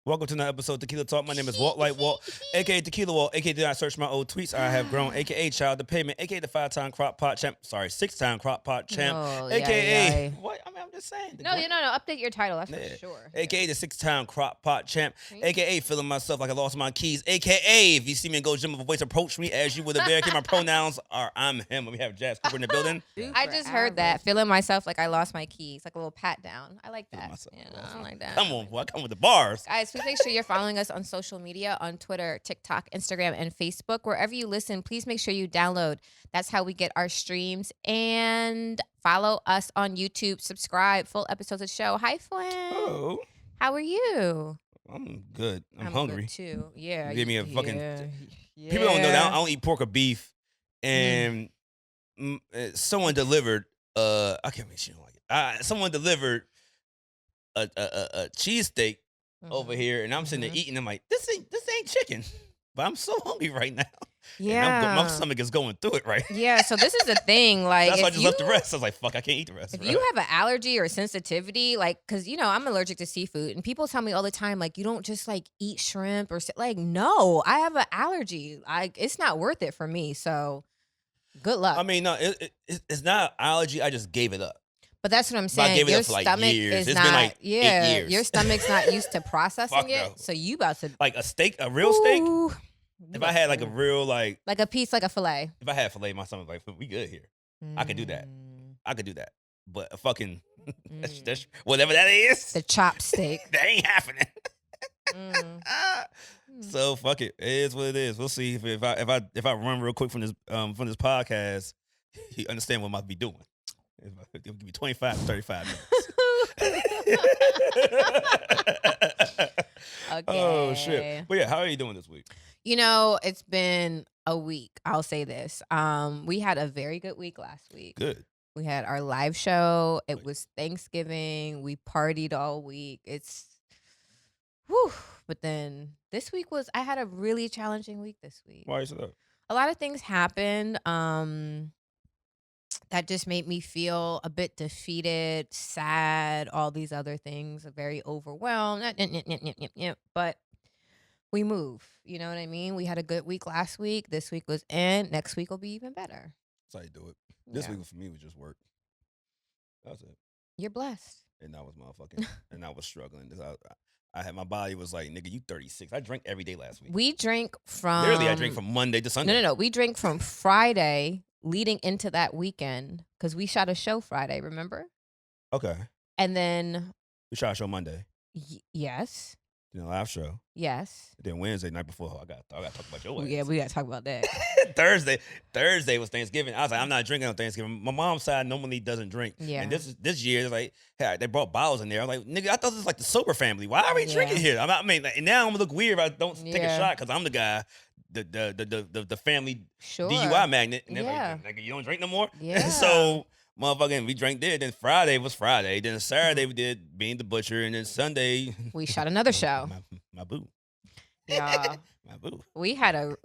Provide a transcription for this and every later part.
Welcome to another episode of Tequila Talk. My name is WalkLikeWalt, aka TequilaTlk, aka did I search my old tweets? I have grown, aka Child the Payment, aka the 5-time crop pot champ. Sorry, 6-time crop pot champ, aka what? I mean, I'm just saying. No. Update your title. That's for sure. AKA the 6-time crop pot champ, aka feeling myself like I lost my keys, aka if you see me in Go Gym of a voice, approach me as you would a barricade. My pronouns are I'm him. We have Jas Cooper in the building. I just heard that. Feeling myself like I lost my keys, like a little pat down. I like that. I like that. Come on, boy. I come with the bars. Guys, please make sure you're following us on social media, on Twitter, TikTok, Instagram, and Facebook. Wherever you listen, please make sure you download. That's how we get our streams. And follow us on YouTube. Subscribe. Full episodes of the show. Hi, Flynn. Hello. How are you? I'm good. I'm hungry. Good too. Yeah. Give me a fucking... People don't know that I don't eat pork or beef. And someone delivered... I can't make sure you like it. Someone delivered a cheesesteak over here, and I'm sitting there eating. I'm like, this ain't chicken, but I'm so hungry right now. Yeah, my stomach is going through it right. Yeah, so this is the thing. Like, that's why I just left the rest. I was like, fuck, I can't eat the rest. If you have an allergy or sensitivity, like, because I'm allergic to seafood, and people tell me all the time, like, you don't just like eat shrimp or like, no, I have an allergy. It's not worth it for me. So, good luck. I mean, no, it's not an allergy. I just gave it up. But that's what I'm saying. I gave it up for like years. It's been like 8 years. Your stomach's not used to processing it, no. so you about to like a real steak. If I had like a real like a piece, like a fillet. If I had fillet, my stomach like we good here. I could do that. But a fucking that's whatever that is. The chopstick. That ain't happening. So fuck it. It is what it is. We'll see if I run real quick from this podcast, you understand what I might be doing. It'll give me 25 to 35 minutes. Okay. Oh shit. But yeah, how are you doing this week? It's been a week. I'll say this. We had a very good week last week. Good. We had our live show. It was Thanksgiving. We partied all week. But then this week I had a really challenging week this week. Why is that? A lot of things happened. That just made me feel a bit defeated, sad, all these other things, very overwhelmed. But we move. You know what I mean? We had a good week last week. This week was in. Next week will be even better. That's how you do it. This week for me was just work. That's it. You're blessed. And I was motherfucking, and I was struggling. I had, my body was like, nigga, you 36. I drank every day last week. We drank from... Literally, I drank from Monday to Sunday. No. We drank from Friday leading into that weekend because we shot a show Friday, remember? Okay. And then... We shot a show Monday. Yes. Then a live show. Yes. Then Wednesday, night before, I got to talk about your ass. Yeah, we got to talk about that. Thursday was Thanksgiving. I was like, I'm not drinking on Thanksgiving. My mom's side normally doesn't drink. Yeah. And this year, it's like, hey, they brought bottles in there. I'm like, nigga, I thought this was like the sober family. Why are we drinking here? I mean, like, now I'm gonna look weird if I don't take a shot because I'm the guy, the family DUI magnet. And like, nigga, you don't drink no more? Yeah. So, motherfucking, we drank there. Then Friday was Friday. Then Saturday we did Being the Butcher. And then Sunday we shot another show. My boo. Yeah. My boo. We had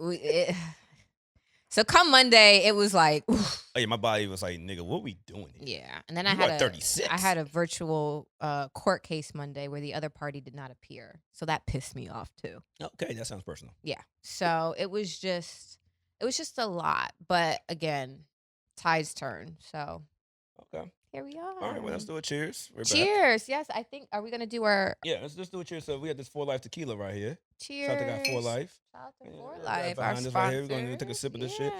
so come Monday, it was like, oof. Oh yeah, my body was like, nigga, what we doing here? Yeah. And then I had 36. I had a virtual court case Monday where the other party did not appear. So that pissed me off too. Okay, that sounds personal. Yeah. So it was just a lot. But again, tides turn. So okay. Here we are. All right, well, let's do a cheers. Cheers. Yes, I think, are we going to do our... Yeah, let's just do a cheers. So we got this 4 Life tequila right here. Cheers. Shout out to God 4 Life. Shout out to 4 Life, our sponsor. Right here. We're going to take a sip of this shit.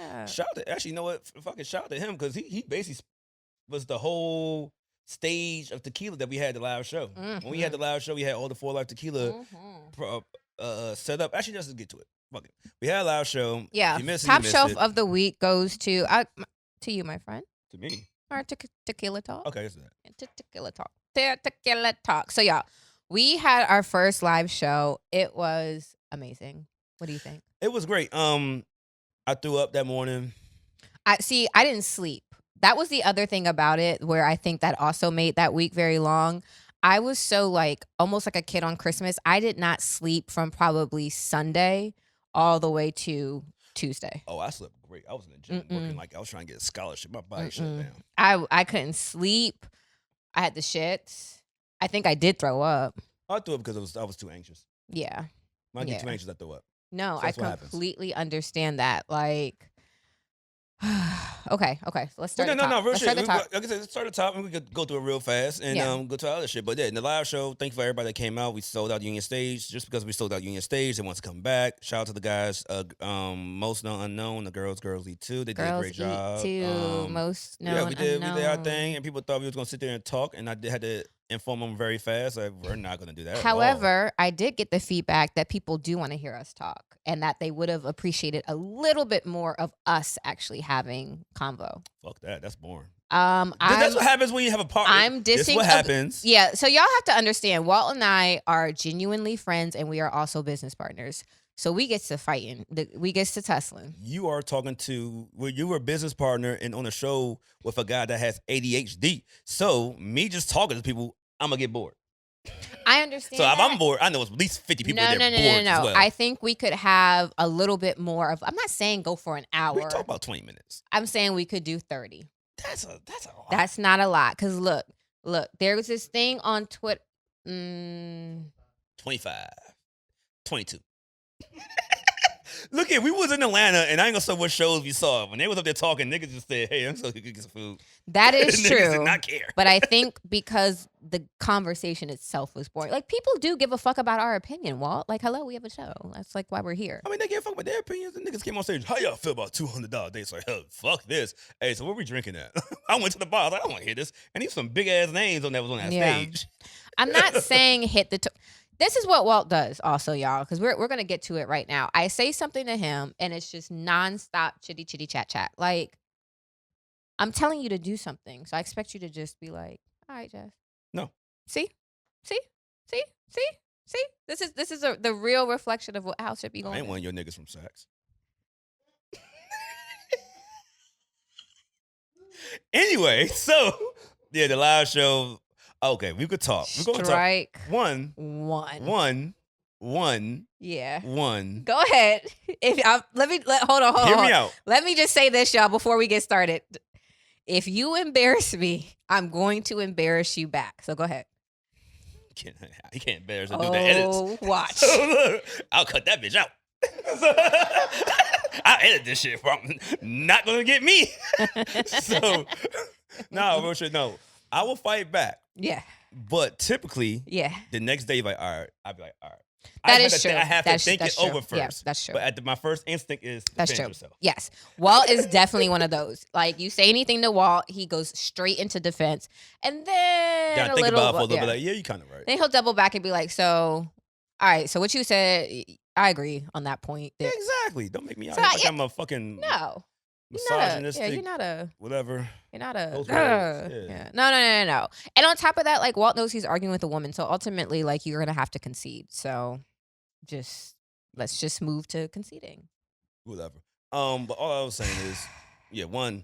Actually, you know what? Fucking shout out to him because he basically was the whole stage of tequila that we had the live show. When we had the live show, we had all the 4 Life tequila set up. Actually, just to get to it. Fuck it. We had a live show. Yeah. You missed Top shelf of the week goes to you, my friend. To me. Our Tequila Talk. Okay, that's that. Tequila Talk. Tequila Talk. So, y'all, we had our first live show. It was amazing. What do you think? It was great. I threw up that morning. I didn't sleep. That was the other thing about it where I think that also made that week very long. I was so like almost like a kid on Christmas. I did not sleep from probably Sunday all the way to Tuesday. Oh, I slept great. I was in the gym working like I was trying to get a scholarship. My body shut down. I couldn't sleep. I had the shits. I think I did throw up. I threw up because I was too anxious. Yeah. When I get too anxious, I throw up. No, So I completely understand that. Like, okay. So let's start. No, real shit. Let's start the top. Like I said, let's start the top, and we could go through it real fast and go to our other shit. But yeah, in the live show, thank you for everybody that came out. We sold out Union Stage. Just because we sold out Union Stage, they want to come back. Shout out to the guys, most known unknown, the girls eat too. They did a great job. Most known yeah, we did unknown. our thing, and people thought we was gonna sit there and talk, and I had to inform them very fast. Like, we're not gonna do that. However, I did get the feedback that people do want to hear us talk, and that they would have appreciated a little bit more of us actually having convo. Fuck that. That's boring. That's what happens when you have a partner. I'm dissing. That's what happens. Yeah. So y'all have to understand, Walt and I are genuinely friends, and we are also business partners. So we get to fighting. We get to tussling. You are talking to, you were a business partner and on a show with a guy that has ADHD. So me just talking to people, I'm going to get bored. I understand. So if I'm bored, I know it's at least 50 people bored as well. I think we could have a little bit more of, I'm not saying go for an hour. We talk about 20 minutes. I'm saying we could do 30. That's a lot. That's not a lot. Because look, there was this thing on Twitter. 25. 22. Look, we was in Atlanta, and I ain't gonna say what shows we saw. When they was up there talking, niggas just said, "Hey, I'm so you get some food." That is true. Niggas did not care. But I think because the conversation itself was boring. Like, people do give a fuck about our opinion, Walt. Like, hello, we have a show. That's like why we're here. I mean, they give a fuck about their opinions. The niggas came on stage. How y'all feel about $200 dates? Like, hell, fuck this. Hey, so where we drinking at? I went to the bar. I was like, I don't want to hear this. And these some big ass names on that stage. I'm not saying hit the. This is what Walt does also, y'all, because we're going to get to it right now. I say something to him, and it's just nonstop chitty chat. Like, I'm telling you to do something, so I expect you to just be like, all right, Jas. No. See? This is the real reflection of how shit be going. I ain't one of your niggas from Saks. Anyway, so, yeah, the live show... Okay, we could talk. We're going to talk. One. Yeah. One. Go ahead. Hold on. Hear me out. Let me just say this, y'all, before we get started. If you embarrass me, I'm going to embarrass you back. So go ahead. You can't embarrass her. Do the edits. Oh, watch. So look, I'll cut that bitch out. I'll edit this shit. Not gonna get me. So, real shit. No, I will fight back. Yeah. But typically, the next day, like, all right, I'll be like, all right. That is true. I have to think it over first. Yeah, that's true. But my first instinct is to defend yourself. Yes. Walt is definitely one of those. Like, you say anything to Walt, he goes straight into defense. And then think about it for a little bit, like, yeah, you're kind of right. Then he'll double back and be like, so, all right, so what you said, I agree on that point. Yeah, exactly. Don't make me out like I'm a fucking... No. Misogynistic, you're not a whatever. You're not a No. And on top of that, like, Walt knows he's arguing with a woman, so ultimately, like, you're gonna have to concede. So, let's just move to conceding. Whatever. But all I was saying is, one,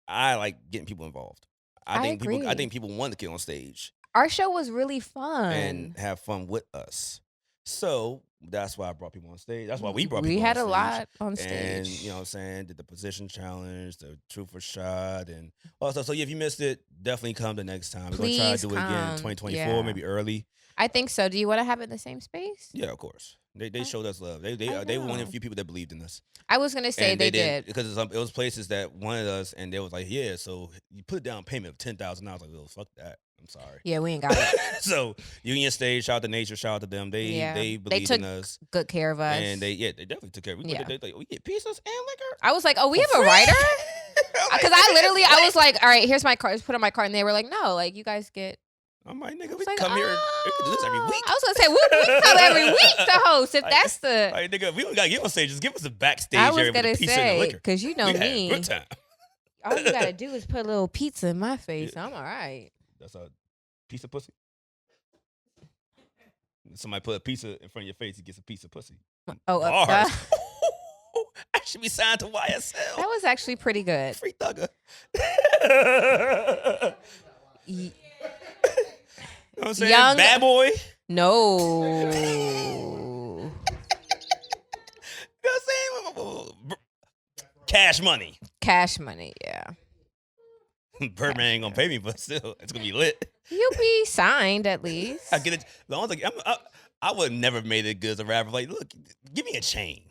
I like getting people involved. I think people want to get on stage. Our show was really fun and have fun with us. So that's why I brought people on stage. That's why we brought people on stage. We had a lot on stage. And, you know what I'm saying, did the position challenge, the truth or shot. And also, so if you missed it, definitely come the next time. We're going to try to do it again in 2024, maybe early. I think so. Do you want to have it in the same space? Yeah, of course. They showed us love. They were one of the few people that believed in us. I was going to say they did. Because it was places that wanted us, and they was like, yeah, so you put down payment of $10,000. I was like, well, fuck that. I'm sorry. Yeah, we ain't got it. So Union Stage, shout out to Nature, shout out to them. They believed in us. Good care of us. And they definitely took care of us. We get pizzas and liquor. I was like, oh, we have a writer? Because I was like, all right, here's my card. Just put on my card. And they were like, no, like, you guys get. I'm like, nigga, we come here. We can do this every week. I was gonna say we come every week to host. If that's the. Like, nigga, we don't gotta get on stage. Just give us a backstage area with a pizza and liquor. Because you know me. Good time. All you gotta do is put a little pizza in my face. Yeah. I'm all right. That's a piece of pussy. Somebody put a pizza in front of your face, he gets a piece of pussy. Oh, I should be signed to YSL. That was actually pretty good. Free thugger. You know what I'm saying? Young, bad boy. No. You know what I'm saying? Cash money. Cash money, yeah. Birdman ain't gonna pay me, but still, it's gonna be lit. You'll be signed at least. I get it. The only thing I would have never made it good as a rapper. Like, look, give me a chain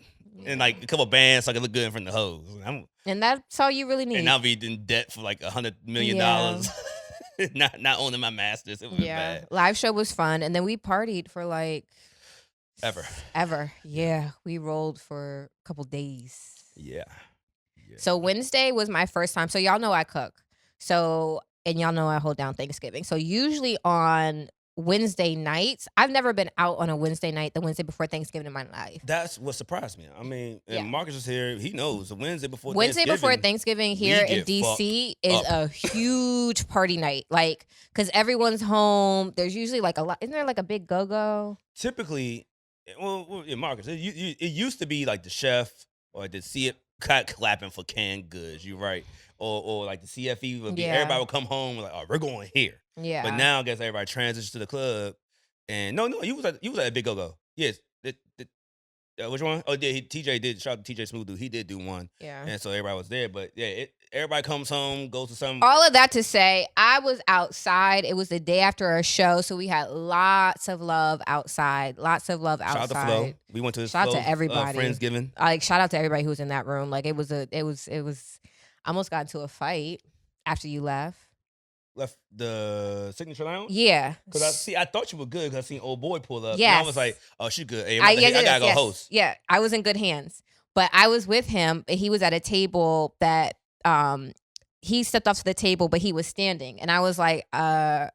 and like a couple bands so I can look good in front of the hoes. And that's all you really need. And I'll be in debt for like $100 million. not owning my masters. It was bad. Live show was fun, and then we partied for like ever. Yeah, we rolled for a couple days. Yeah. So Wednesday was my first time. So y'all know I cook. So, and y'all know I hold down Thanksgiving. So usually on Wednesday nights, I've never been out on a Wednesday night the Wednesday before Thanksgiving in my life. That's what surprised me. I mean, and Marcus is here. He knows the Wednesday before Thanksgiving here in DC is a huge party night. Like, because everyone's home. There's usually like a lot. Isn't there like a big go-go? Typically, well, Marcus, it used to be like the chef or the clapping for canned goods. You're right. Or like the CFE would be, everybody would come home and like, oh, we're going here. Yeah. But now I guess everybody transitions to the club. And no, you was at a big go-go. Yes. Which one? Oh, yeah, TJ did. Shout out to TJ Smooth Dude. He did do one. Yeah. And so everybody was there. But yeah, everybody comes home, goes to some. All of that to say, I was outside. It was the day after our show, so we had lots of love outside. Lots of love outside. Shout out to Flo. We went to his shout out to everybody. Friendsgiving. Like, shout out to everybody who was in that room. Like, it was. I almost got into a fight after you left. Left the Signature Lounge? Yeah. Because I thought you were good because I seen old boy pull up. Yes. And I was like, oh, she good. Hey, I gotta go host. Yeah, I was in good hands. But I was with him. He was at a table that he stepped off to the table, but he was standing. And I was like, I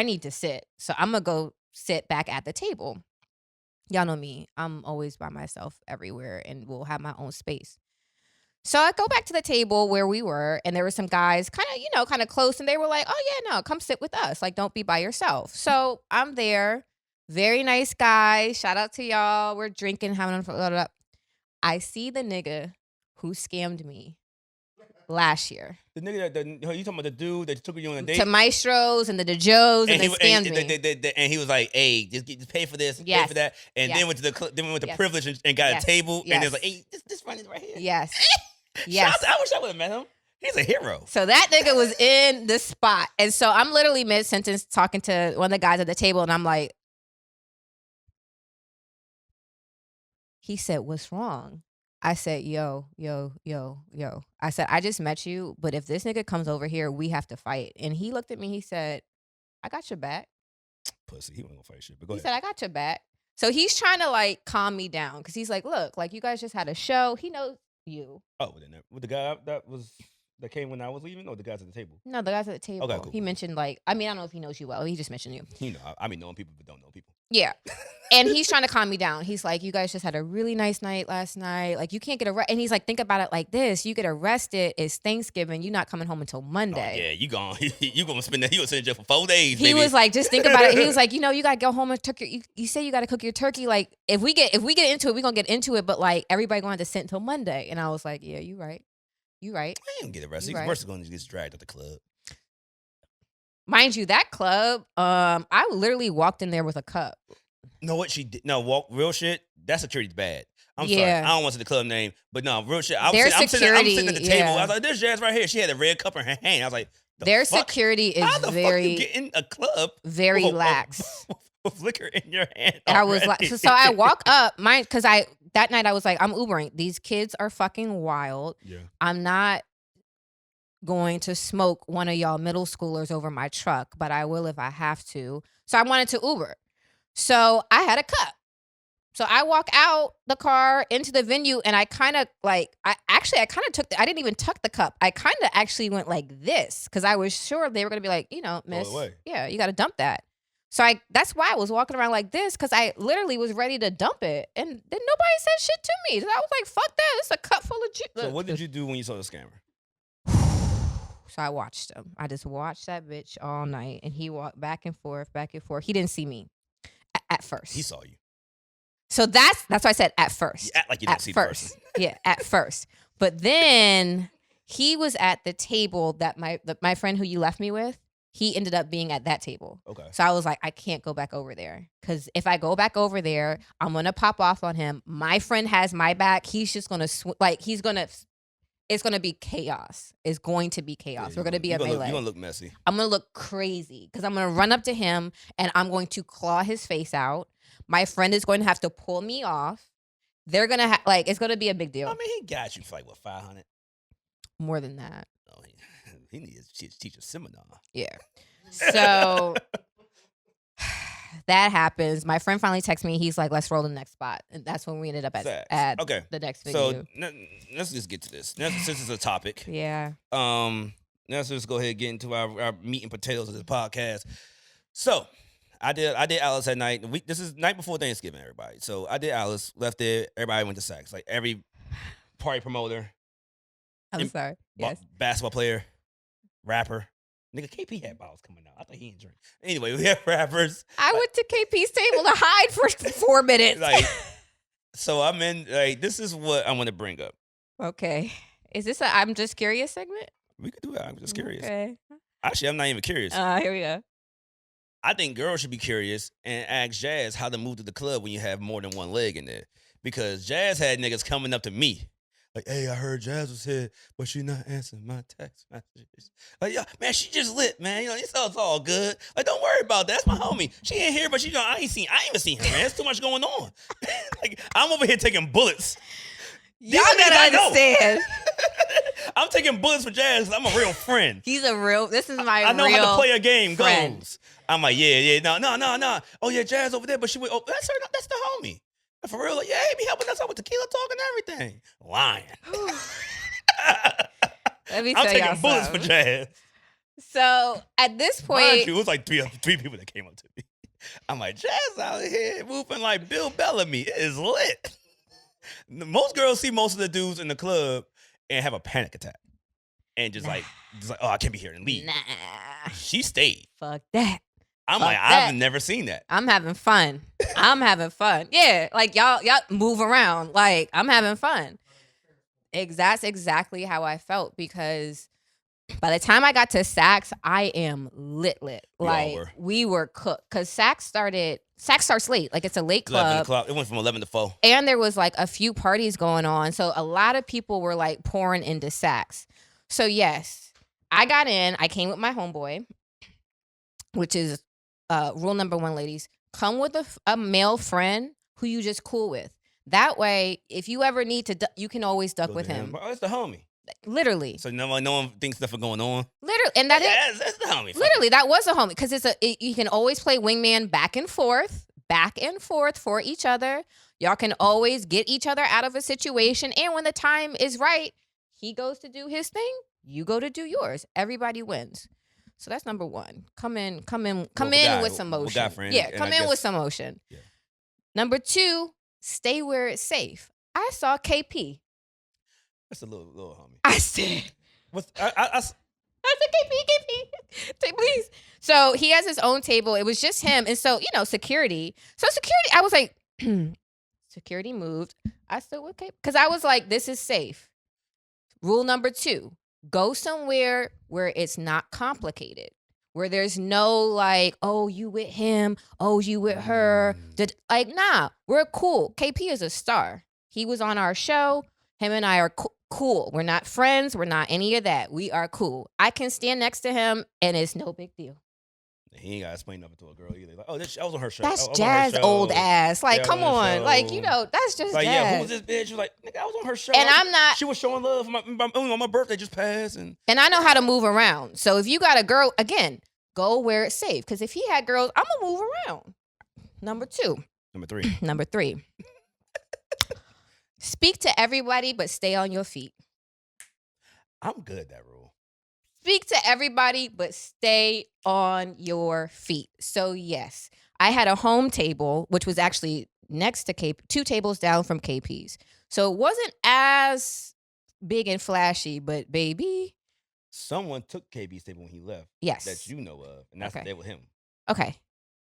need to sit. So I'm going to go sit back at the table. Y'all know me. I'm always by myself everywhere and will have my own space. So I go back to the table where we were, and there were some guys kind of close, and they were like, oh, yeah, no, come sit with us. Like, don't be by yourself. So I'm there. Very nice guys. Shout out to y'all. We're drinking, having fun. I see the nigga who scammed me last year. The nigga you talking about the dude that took you on a date? To Maestros and the DeJoes, and they scammed me. And he was like, hey, just pay for this, pay for that. And then went to Privilege and got a table, and it was like, hey, this friend is right here. Yes. Yes. I wish I would have met him. He's a hero. So that nigga was in the spot. And so I'm literally mid-sentence talking to one of the guys at the table, and I'm like, he said, what's wrong? I said, yo. I said, I just met you, but if this nigga comes over here, we have to fight. And he looked at me, he said, I got your back. Pussy, he wasn't gonna fight shit, but go ahead. He said, I got your back. So he's trying to like calm me down, because he's like, look, like you guys just had a show. He knows you. Oh, with the guy that came when I was leaving, or the guys at the table? No, the guys at the table. Okay, cool. He mentioned like, I mean, I don't know if he knows you well. He just mentioned you. You know, I mean, knowing people but don't know people. Yeah. And he's trying to calm me down. He's like, you guys just had a really nice night last night. Like, you can't get arrested. And he's like, think about it like this. You get arrested, it's Thanksgiving. You're not coming home until Monday. Oh, yeah, you gonna spend that. You gonna sit in jail for 4 days, He was like, just think about it. He was like, you got to go home and cook you say you got to cook your turkey. Like, if we get into it, we're going to get into it. But like, everybody going to have to sit until Monday. And I was like, yeah, you right. I didn't get arrested. He's worse going to get dragged at the club. Mind you, that club, I literally walked in there with a cup. Know what she did? No, real shit. That security's bad. I'm sorry. I don't want to say the club name, but no, real shit. I'm sitting at the table. I was like, "There's Jas right here." She had a red cup in her hand. I was like, "Their security is How the fuck you get in a club very lax with liquor in your hand?" I was like, so I walk up, because that night I was like, I'm Ubering. These kids are fucking wild. Yeah, I'm not going to smoke one of y'all middle schoolers over my truck, but I will if I have to. So I wanted to Uber. So I had a cup. So I walk out the car into the venue, and I kind of like, I didn't even tuck the cup. I kind of actually went like this, because I was sure they were going to be like, miss, yeah, you got to dump that. So that's why I was walking around like this, because I literally was ready to dump it. And then nobody said shit to me. So I was like, fuck that. It's a cup full of juice. So what did you do when you saw the scammer? So I watched him. I just watched that bitch all night, and he walked back and forth. He didn't see me at first. He saw you. So that's why I said at first. You act like you didn't see the person. Yeah, at first. But then he was at the table that my friend who you left me with, he ended up being at that table. Okay. So I was like, I can't go back over there, because if I go back over there, I'm gonna pop off on him. My friend has my back. He's just gonna he's gonna it's going to be chaos. It's going to be chaos. Yeah, We're going to be a melee. You're going to look messy. I'm going to look crazy because I'm going to run up to him and I'm going to claw his face out. My friend is going to have to pull me off. They're going to it's going to be a big deal. I mean, he got you for like, what, 500? More than that. Oh, he needs to teach a seminar. Yeah. So that happens. My friend finally texts me. He's like, let's roll the next spot. And that's when we ended up at the next video. So let's just get to this. Since it's a topic. Yeah. Let's just go ahead and get into our meat and potatoes of this podcast. So I did Alice at night. This is night before Thanksgiving, everybody. So I did Alice, left there. Everybody went to Saks. Like every party promoter. I'm sorry. Yes. Basketball player, rapper. Nigga, KP had bottles coming out. I thought he didn't drink. Anyway, we have rappers. I went to KP's table to hide for 4 minutes. So I'm in, this is what I want to bring up. Okay. Is this a I'm just curious segment? We could do that. I'm just curious. Okay. Actually, I'm not even curious. Here we go. I think girls should be curious and ask Jas how to move to the club when you have more than one leg in there. Because Jas had niggas coming up to me. Like, hey, I heard Jas was here, but she not answering my text messages. Like, yeah, man, she just lit, man. You know, it's all good. Like, don't worry about that. That's my homie. She ain't here, but I ain't even seen her, man. There's too much going on. Like, I'm over here taking bullets. Y'all gotta understand. I'm taking bullets for Jas. I'm a real friend. This is my real I know how to play a game friend. goes. I'm like, yeah, no. Oh, yeah, Jas over there, but that's her, that's the homie. For real, like, yeah, he be helping us out with TequilaTlk and everything. Lying. Let me tell I'm taking bullets something. for Jas. So at this point, mind you, it was like three people that came up to me. I'm like, Jas out here moving like Bill Bellamy. It is lit. Most girls see most of the dudes in the club and have a panic attack. And just like, oh, I can't be here and leave. Nah. She stayed. Fuck that. I've never seen that. I'm having fun. Yeah, like y'all move around. Like I'm having fun. That's exactly how I felt because by the time I got to Saks, I am lit. Like we were cooked because Saks starts late. Like it's a late club. 11 o'clock. It went from 11 to 4. And there was like a few parties going on. So a lot of people were like pouring into Saks. So yes, I got in. I came with my homeboy, which is rule number 1, ladies. Come with a male friend who you just cool with. That way, if you ever need to, you can always duck with him. Oh, it's the homie. Literally. So no one thinks stuff is going on. Literally, and that's the homie. Literally, that was a homie because you can always play wingman back and forth for each other. Y'all can always get each other out of a situation, and when the time is right, he goes to do his thing, you go to do yours. Everybody wins. So that's number 1. Come in with some motion. Yeah, come in with some motion. Yeah. Number 2, stay where it's safe. I saw KP. That's a little homie. I said, I said KP, please. So he has his own table. It was just him, and so security. So security, I was like, security moved. I stood with KP because I was like, this is safe. Rule number 2. Go somewhere where it's not complicated, where there's no like, oh, you with him, oh, you with her. Like, nah, we're cool. KP is a star. He was on our show. Him and I are cool. We're not friends. We're not any of that. We are cool. I can stand next to him, and it's no big deal. He ain't got to explain nothing to a girl either. Like, oh, I was on her show. That's Jas old ass. Like, come on. Like, that's just like, Jas. yeah, who was this bitch? You're like, nigga, I was on her show. And I'm not. She was showing love on my birthday just passed. And I know how to move around. So if you got a girl, again, go where it's safe. Because if he had girls, I'm going to move around. Number 3. Number 3. Speak to everybody, but stay on your feet. I'm good at that rule. Speak to everybody, but stay on your feet. So yes, I had a home table, which was actually next to KP, 2 tables down from KP's. So it wasn't as big and flashy, but baby. Someone took KP's table when he left. Yes. That you know of. And that's the day with him. Okay.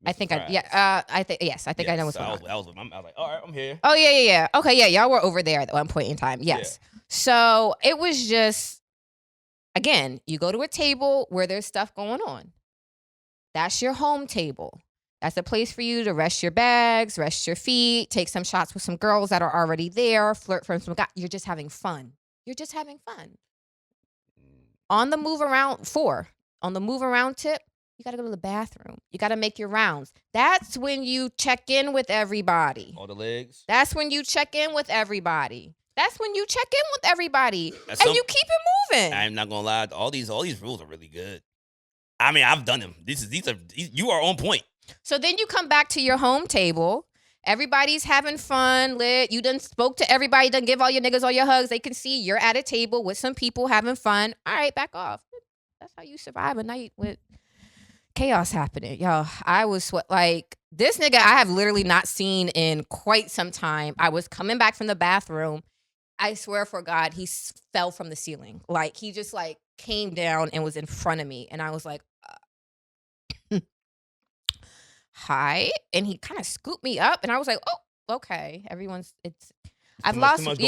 I think I know what's going on. I was like, all right, I'm here. Oh, yeah. Okay, yeah, y'all were over there at one point in time. Yes. Yeah. So it was just, again, you go to a table where there's stuff going on. That's your home table. That's a place for you to rest your bags, rest your feet, take some shots with some girls that are already there, flirt from some guys. You're just having fun. You're just having fun. On the move around, 4. On the move around tip, you got to go to the bathroom. You got to make your rounds. That's when you check in with everybody. All the legs. That's when you check in with everybody. And you keep it moving. I'm not gonna lie. All these rules are really good. I mean, I've done them. You are on point. So then you come back to your home table. Everybody's having fun, lit. You done spoke to everybody, done give all your niggas all your hugs. They can see you're at a table with some people having fun. All right, back off. That's how you survive a night with chaos happening. Yo, I was like, this nigga I have literally not seen in quite some time. I was coming back from the bathroom. I swear for God, he fell from the ceiling. Like, he just, like, came down and was in front of me. And I was like, hi. And he kind of scooped me up. And I was like, oh, okay. I've lost weight.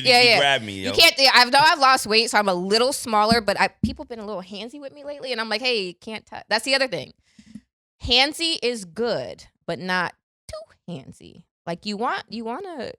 Yeah. Grab me, yo. You can't. I've lost weight, so I'm a little smaller. But people have been a little handsy with me lately, and I'm like, hey, can't touch. That's the other thing. Handsy is good, but not too handsy. Like, you want to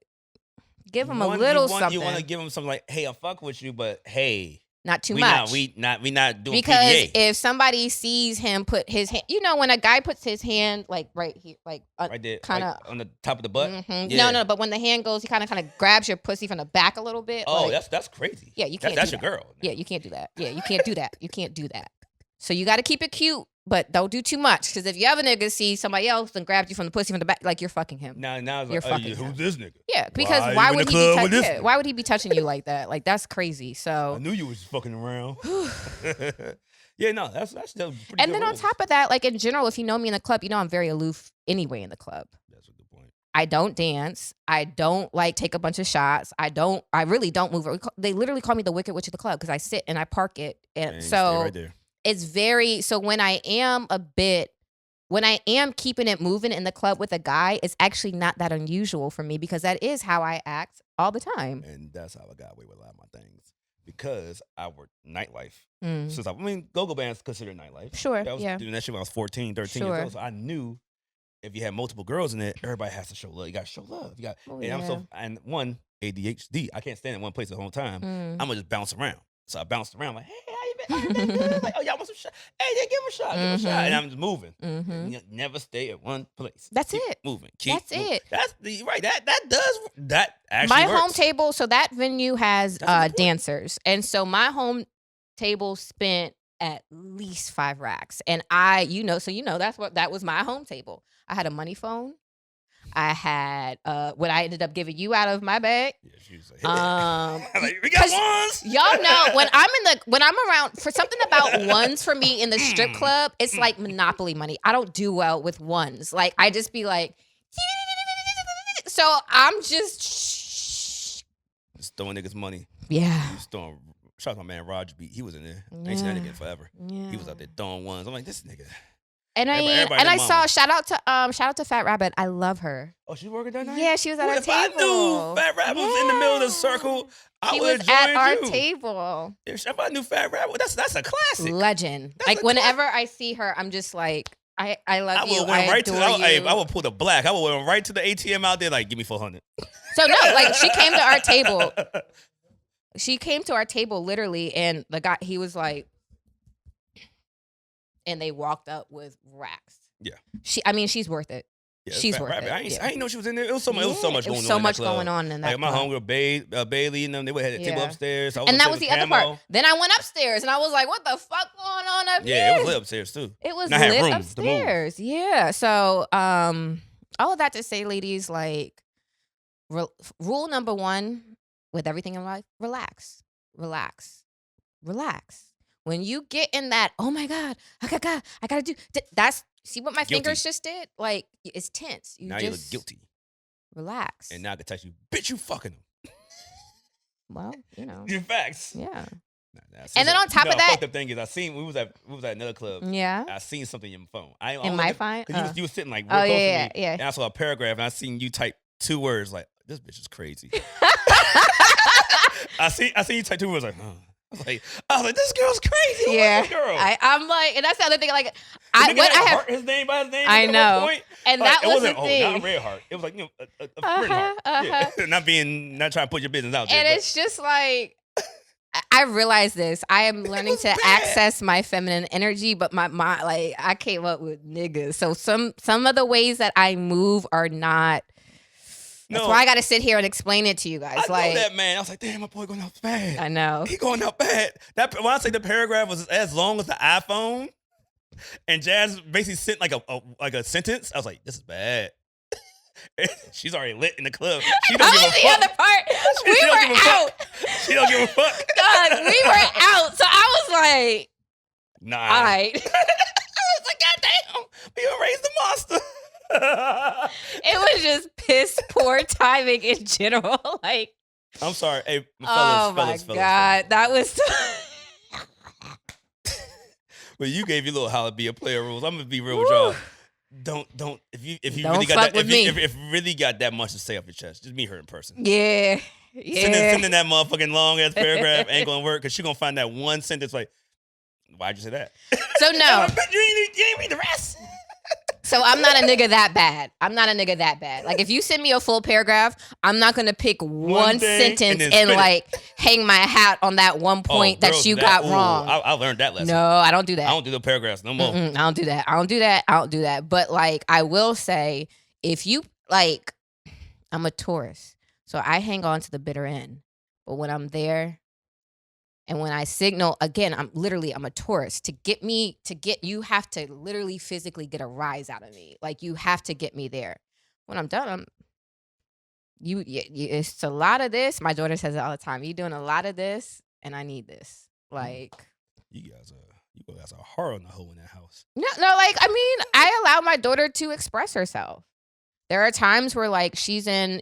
give them a little something. You want to give them something like, hey, I fuck with you, but hey. Not too much. We not doing because PDA. If somebody sees him put his hand, when a guy puts his hand like right here, like right there, kind of like on the top of the butt. Mm-hmm. Yeah. No, but when the hand goes, he kind of grabs your pussy from the back a little bit. Oh, like, that's crazy. Yeah, you can't. That's do your that. girl. Yeah, you can't do that. Yeah, you can't do that. You can't do that. So you got to keep it cute, but don't do too much. Because if you have a nigga see somebody else and grabs you from the pussy from the back, like, you're fucking him. Now it's you're like, fucking who's this nigga? Yeah, because why would he be touching you like that? Like, that's crazy. So I knew you was fucking around. Yeah, no, that's still pretty And good then rules. on top of that, like, in general, if you know me in the club, you know I'm very aloof anyway in the club. That's a good point. I don't dance. I don't like take a bunch of shots. I really don't move. They literally call me the Wicked Witch of the club because I sit and I park it. And so stay right there. It's so when I am keeping it moving in the club with a guy, it's actually not that unusual for me because that is how I act all the time. And that's how I got away with a lot of my things. Because I worked nightlife. Mm. Since go-go band's considered nightlife. Sure, I was doing that shit when I was 14, 13 years old. So I knew if you had multiple girls in it, everybody has to show love. You got to show love. And one, ADHD. I can't stand in one place the whole time. I'm going to just bounce around. So I bounced around like, hey, how you been? Like, oh, y'all want some shot? Hey, yeah, give him a shot. Give him a shot. And I'm just moving. Mm-hmm. Never stay at one place. That's it. Moving. That's it. That's right. That actually my works. home table. So that venue has dancers, and so my home table spent at least 5 racks. And that was my home table. I had a money phone. I had what I ended up giving you out of my bag. Yeah, she was like, we got ones. Y'all know when I'm around for something about ones for me in the strip club, it's like Monopoly money. I don't do well with ones. Like, I just be like, so I'm just throwing niggas money. Yeah. He's throwing. Shout out to my man Roger B. He was in there. I ain't seen that nigga in forever. Yeah. He was out there throwing ones. I'm like, this nigga. And I saw shout out to Fat Rabbit. I love her. Oh, she's working that night? Yeah, she was at our table. If I knew Fat Rabbit was in the middle of the circle, I would have joined you. She was at our table. If I knew Fat Rabbit, that's a classic. Legend. Like, whenever I see her, I'm just like, I love you. I would pull the black. I would went right to the ATM out there, like, give me 400. So no, like, she came to our table. She came to our table literally, and the guy, he was like, and they walked up with racks. Yeah. She's worth it. Yeah, she's worth it. I didn't know she was in there. It was so much going on. So much going on in that. Like, my homegirl Bailey and them, they had a table upstairs. And that was the other part. Then I went upstairs and I was like, what the fuck going on up here? Yeah, it was lit upstairs too. It was lit upstairs. Yeah. So all of that to say, ladies, like, rule number 1 with everything in life, relax. When you get in that, oh my God, I gotta do that's. See what my fingers just did? Like, it's tense. Now you look guilty. Relax. And now I can touch you, bitch. You fucking him. Well, you know. Your facts. Yeah. And then on top of that, the fucked up thing is, we was at another club. Yeah. I seen something in my phone. In my phone? Because you was sitting like real close to me. Yeah. And I saw a paragraph and I seen you type 2 words like, this bitch is crazy. I see you type 2 words like, I was like, this girl's crazy. Yeah, this girl. I'm like, and that's the other thing. Like, his name by his name. I know, and that was the thing. Not red heart. It was like a friend heart. Yeah. not trying to put your business out there. And it's just like. I realize this. I am learning to access my feminine energy, but my like I came up with niggas. So some of the ways that I move are not. That's why I got to sit here and explain it to you guys. I know that, man. I was like, damn, my boy going out bad. I know. He going out bad. When I say the paragraph was as long as the iPhone, and Jas basically sent like a sentence, I was like, this is bad. She's already lit in the club. She don't give a fuck. The other part. We were out. She don't give a fuck. God, we were out. So I was like, nah. All right. I was like, God damn, we gonna raise the monster. It was just piss poor timing in general. Like, I'm sorry. Hey, fellas, God. That was But you gave your little holla be a player rules. I'm gonna be real with y'all. Don't if you really got that if you really got that much to say off your chest, just meet her in person. Yeah. Sending that motherfucking long ass paragraph ain't gonna work because she's gonna find that one sentence like, why'd you say that? So no. You ain't read the rest. So I'm not a nigga that bad. Like if you send me a full paragraph, I'm not gonna pick one sentence and like hang my hat on that one point that you got wrong. I learned that lesson. No, I don't do that. I don't do the paragraphs no more. I don't do that. But like I will say, if you like, I'm a Taurus, so I hang on to the bitter end. But when I'm there, and when I signal, again, I'm a Taurus. You have to literally physically get a rise out of me. Like, you have to get me there. When I'm done, it's a lot of this. My daughter says it all the time. You're doing a lot of this, and I need this. Like, you guys are hard on the hoe in that house. No, like, I mean, I allow my daughter to express herself. There are times where, like, she's in,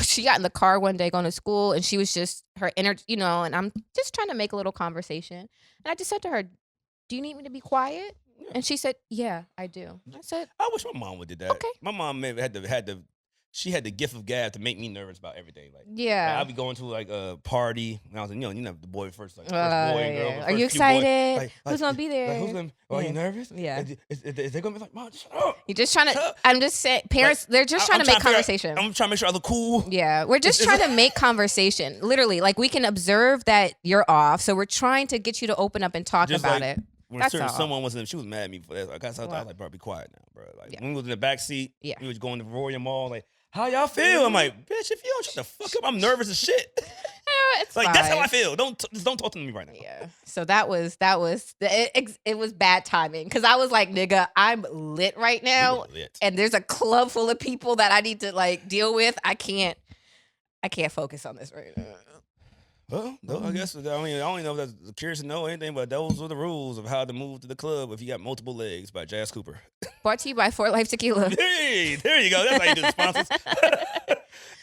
she got in the car one day going to school and she was just her energy, and I'm just trying to make a little conversation. And I just said to her, do you need me to be quiet? Yeah. And she said, yeah, I do. I said, I wish my mom would did that. Okay. My mom maybe she had the gift of gab to make me nervous about everything. Like, yeah, like I'd be going to like a party and I was like, the boy first, like first boy and girl. Are you excited? Like, who's gonna be there? Are you nervous? Yeah. Is they gonna be like, Mom, shut up? You're just trying to. I'm just saying, parents. They're just trying to make conversation. I'm trying to make sure I look cool. Yeah, we're just trying to make conversation. Literally, like we can observe that you're off, so we're trying to get you to open up and talk just about it. When someone was in, she was mad at me for that. Like, I was like, bro, be quiet now, bro. Like when we was in the back seat, we was going to Royal Mall, like. How y'all feel? I'm like, bitch, if you don't shut the fuck up, I'm nervous as shit. It's like fine. That's how I feel. Don't talk to me right now. Yeah. So that was it was bad timing because I was like, nigga, I'm lit right now, and there's a club full of people that I need to like deal with. I can't focus on this right now. Well, no, I guess I don't know if that's curious to know anything, but those were the rules of how to move to the club if you got multiple legs by Jas Cooper. Brought to you by Fort Life Tequila. Hey, there you go. That's how you do the sponsors.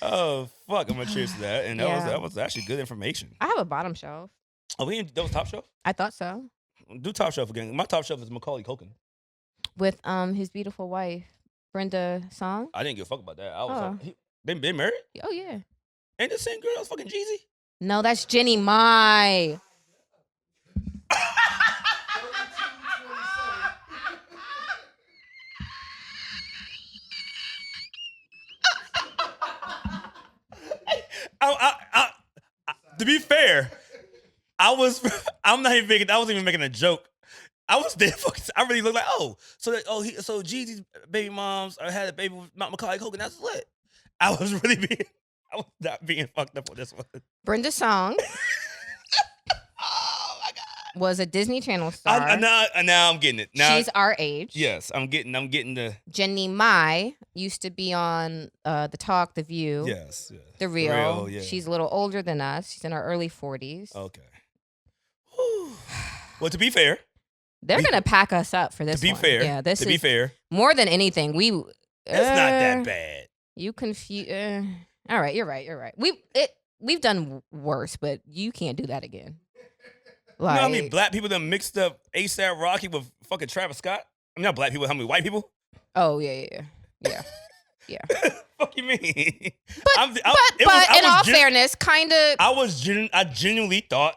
Oh fuck, I'm gonna cheers to that, and that was actually good information. I have a bottom shelf. Oh, that was top shelf. I thought so. Do top shelf again. My top shelf is Macaulay Culkin with his beautiful wife Brenda Song. I didn't give a fuck about that. I was like, they married? Oh yeah. Ain't the same girl that was fucking Jeezy? No, that's Jenny Mai. To be fair, I wasn't even making a joke. I was there. I really looked like, so Jeezy's baby moms had a baby with Macaulay Culkin. That's lit. I was not being fucked up on this one. Brenda Song. Oh my God. Was a Disney Channel star. Now I'm getting it. Now, she's our age. Yes, I'm getting the. Jenny Mai used to be on The Talk, The View. Yes. The Real. Yeah. She's a little older than us. She's in her early 40s. Okay. Well, to be fair, they're gonna pack us up for this. To be fair, yeah. To be fair, more than anything, it's not that bad. You confuse. All right, you're right. We've done worse, but you can't do that again. Like, you know how many black people that mixed up ASAP Rocky with fucking Travis Scott? I mean, not black people. How many white people? Oh yeah. Fuck you mean? But in all fairness, kind of. I genuinely thought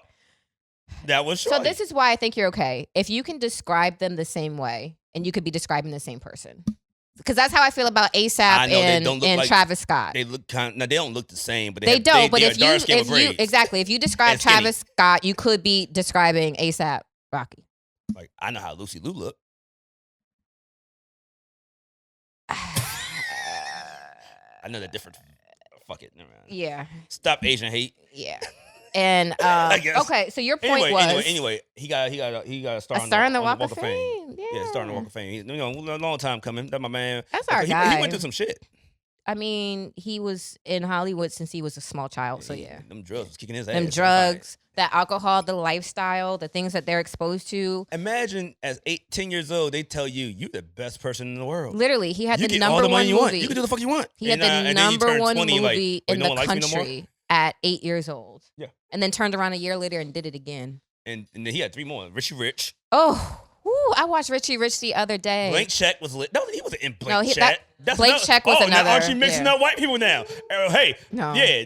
That was shorty. So this is why I think you're okay. If you can describe them the same way, and you could be describing the same person. Because that's how I feel about ASAP and Travis Scott. They look they don't look the same, but they don't. But if you describe Travis Scott, you could be describing ASAP Rocky. Like, I know how Lucy Liu look. I know they're different. Fuck it. Never mind. Yeah. Stop Asian hate. Yeah. And okay, so your point was anyway, he got a star on the Walk of Fame. Yeah, star on the Walk of Fame. A long time coming. That's my man. That's our guy. He went through some shit. I mean, he was in Hollywood since he was a small child. So yeah, them drugs was kicking his ass. Them drugs, that alcohol, the lifestyle, the things that they're exposed to. Imagine as 10 years old, they tell you the best person in the world. Literally, he had the number one movie. You can do the fuck you want. He had the number one movie in the country at 8 years old. Yeah. And then turned around a year later and did it again. And then he had 3 more. Richie Rich. Oh, I watched Richie Rich the other day. Blank Check was lit. No, he wasn't in Blank Check. Blank Check was another. Now aren't you mixing up white people now? Hey, no. Yeah,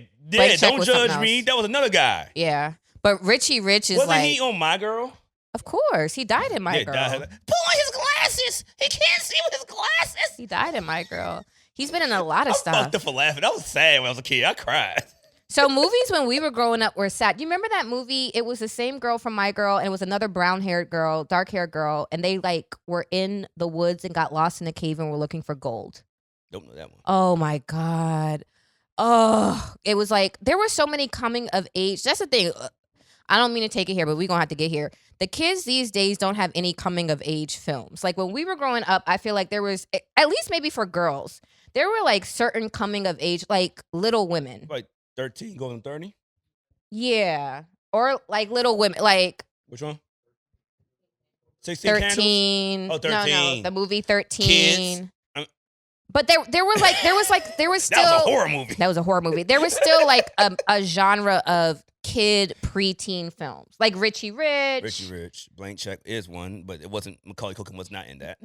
don't judge me. That was another guy. Yeah. But Richie Rich is wasn't he on My Girl? Of course. He died in My Girl. Pull on his glasses. He can't see with his glasses. He died in My Girl. He's been in a lot of stuff. I fucked up for laughing. That was sad when I was a kid. I cried. So movies when we were growing up were sad. You remember that movie? It was the same girl from My Girl, and it was another brown-haired girl, dark-haired girl, and they were in the woods and got lost in a cave and were looking for gold. Don't know that one. Oh my God. Oh, it was there were so many coming of age. That's the thing. I don't mean to take it here, but we're going to have to get here. The kids these days don't have any coming of age films. Like when we were growing up, I feel like there was, at least maybe for girls, there were certain coming of age, like Little Women. Like 13 going 30? Yeah. Or Little Women, Which one? 16 13. Candles? Oh, 13. No, the movie 13. Kids. But there was still. That was a horror movie. That was a horror movie. There was still a genre of kid preteen films, like Richie Rich. Richie Rich. Blank Check is one, but it wasn't. Macaulay Culkin was not in that.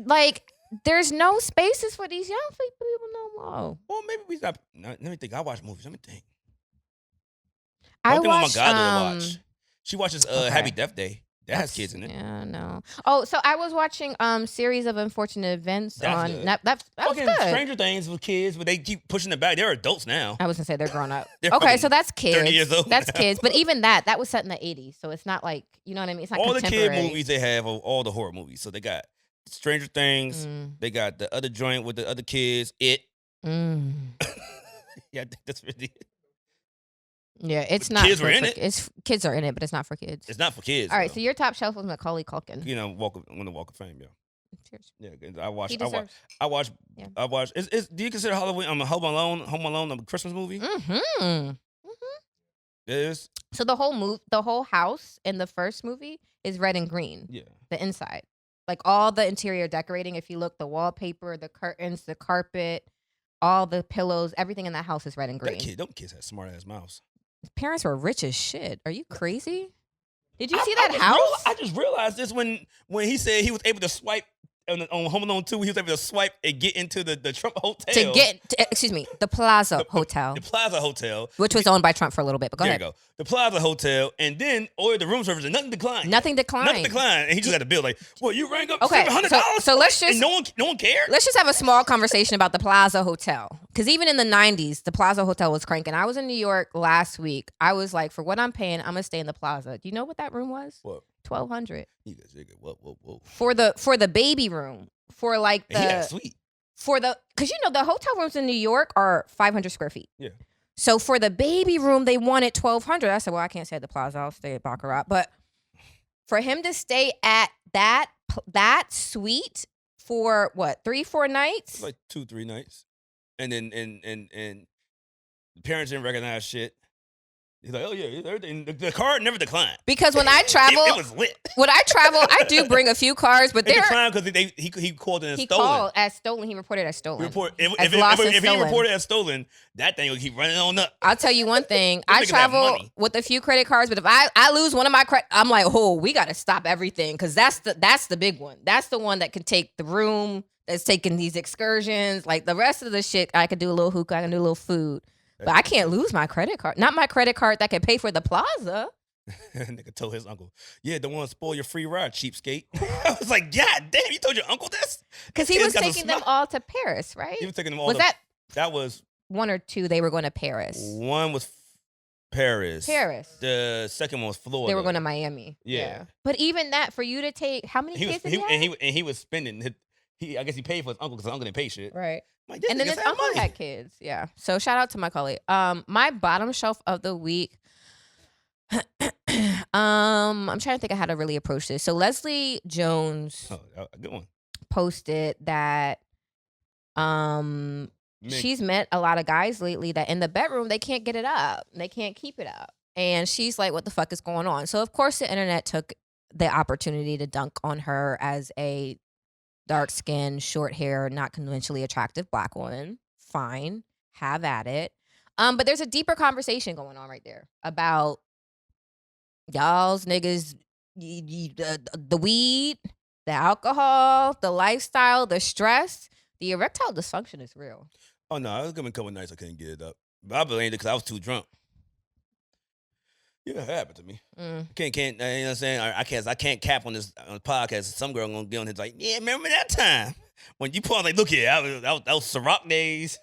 There's no spaces for these young people no more. Well, maybe we stop. Let me think. I watch movies. Let me think. I watch. My godmother watch. She watches Happy Death Day. That has kids in it. Yeah, no. Oh, so I was watching Series of Unfortunate Events on Netflix. That was good. Stranger Things with kids, but they keep pushing it back. They're adults now. I was gonna say they're grown up. Okay, so that's kids. 30 years old. That's kids. But even that was set in the 80s, so it's not you know what I mean? It's not all the kid movies they have are all the horror movies. So they got Stranger Things. They got the other joint with the other kids. It. Yeah, that's really it. Yeah, it's not. Kids were in it. Kids are in it, but it's not for kids. It's not for kids. All right, so your top shelf was Macaulay Culkin. On the Walk of Fame, yeah. Cheers. Yeah, I watched. Yeah. I watched. Do you consider Halloween? Home Alone, a Christmas movie? Mm-hmm. It is. So the whole house in the first movie is red and green. Yeah. The inside, all the interior decorating. If you look, the wallpaper, the curtains, the carpet, all the pillows, everything in that house is red and green. Them kids had smart ass mouths. His parents were rich as shit. Are you crazy? Did you see that house? I just realized this when he said he was able to swipe on Home Alone 2. He was able to swipe and get into the Trump Hotel. The Plaza Hotel. The Plaza Hotel. Which was owned by Trump for a little bit, but go ahead. There you go. The Plaza Hotel, and then ordered the room service and nothing declined. Nothing declined. And he just had a bill you rang up $700? So let's just... And no one cared? Let's just have a small conversation about the Plaza Hotel. Because even in the 90s, the Plaza Hotel was cranking. I was in New York last week. I was like, for what I'm paying, I'm going to stay in the Plaza. Do you know what that room was? What? $1,200. Whoa. For the baby room. For sweet. Because the hotel rooms in New York are 500 square feet. Yeah. So for the baby room, they wanted $1,200. I said, well, I can't stay at the Plaza. I'll stay at Baccarat. But for him to stay at that suite for what, 3-4 nights? Like 2-3 nights. And then and the parents didn't recognize shit. He's like, oh yeah, everything. The card never declined. Because when I travel, it was lit. When I travel, I do bring a few cards, but they declined because he called it as stolen. He called as stolen. He reported as stolen. If he reported as stolen, that thing will keep running on up. I'll tell you one thing. I travel with a few credit cards, but if I lose one of my credit, I'm like, oh, we got to stop everything because that's the big one. That's the one that can take the room. That's taking these excursions. Like the rest of the shit, I could do a little hookah, I can do a little food. But I can't lose my credit card. Not my credit card that can pay for the Plaza. Nigga told his uncle, "Yeah, don't want to spoil your free ride, cheapskate." I was like, "God damn, you told your uncle this?" Because he was taking them all to Paris, right? He was taking them all. Was that was 1 or 2? They were going to Paris. One was Paris. The second one was Florida. They were going to Miami. Yeah. But even that, for you to take, how many kids did he have? And he was spending. I guess he paid for his uncle because his uncle didn't pay shit. Right. Like, and then his uncle had kids. Yeah. So shout out to Macaulay. My bottom shelf of the week. I'm trying to think of how to really approach this. So Leslie Jones, a good one, posted that she's met a lot of guys lately that in the bedroom they can't get it up, they can't keep it up, and she's like, "What the fuck is going on?" So of course the internet took the opportunity to dunk on her as a dark-skinned, short hair, not conventionally attractive black woman. Fine, have at it. But there's a deeper conversation going on right there about y'all's niggas, the weed, the alcohol, the lifestyle, the stress, the erectile dysfunction is real. Oh no, it was gonna be a couple nights I couldn't get it up, but I blamed it because I was too drunk. Yeah, it happened to me. Can't. You know what I'm saying? I can't cap on this podcast. Some girl gonna get on his like, yeah, remember that time when you put on like, look here, that was Ciroc days.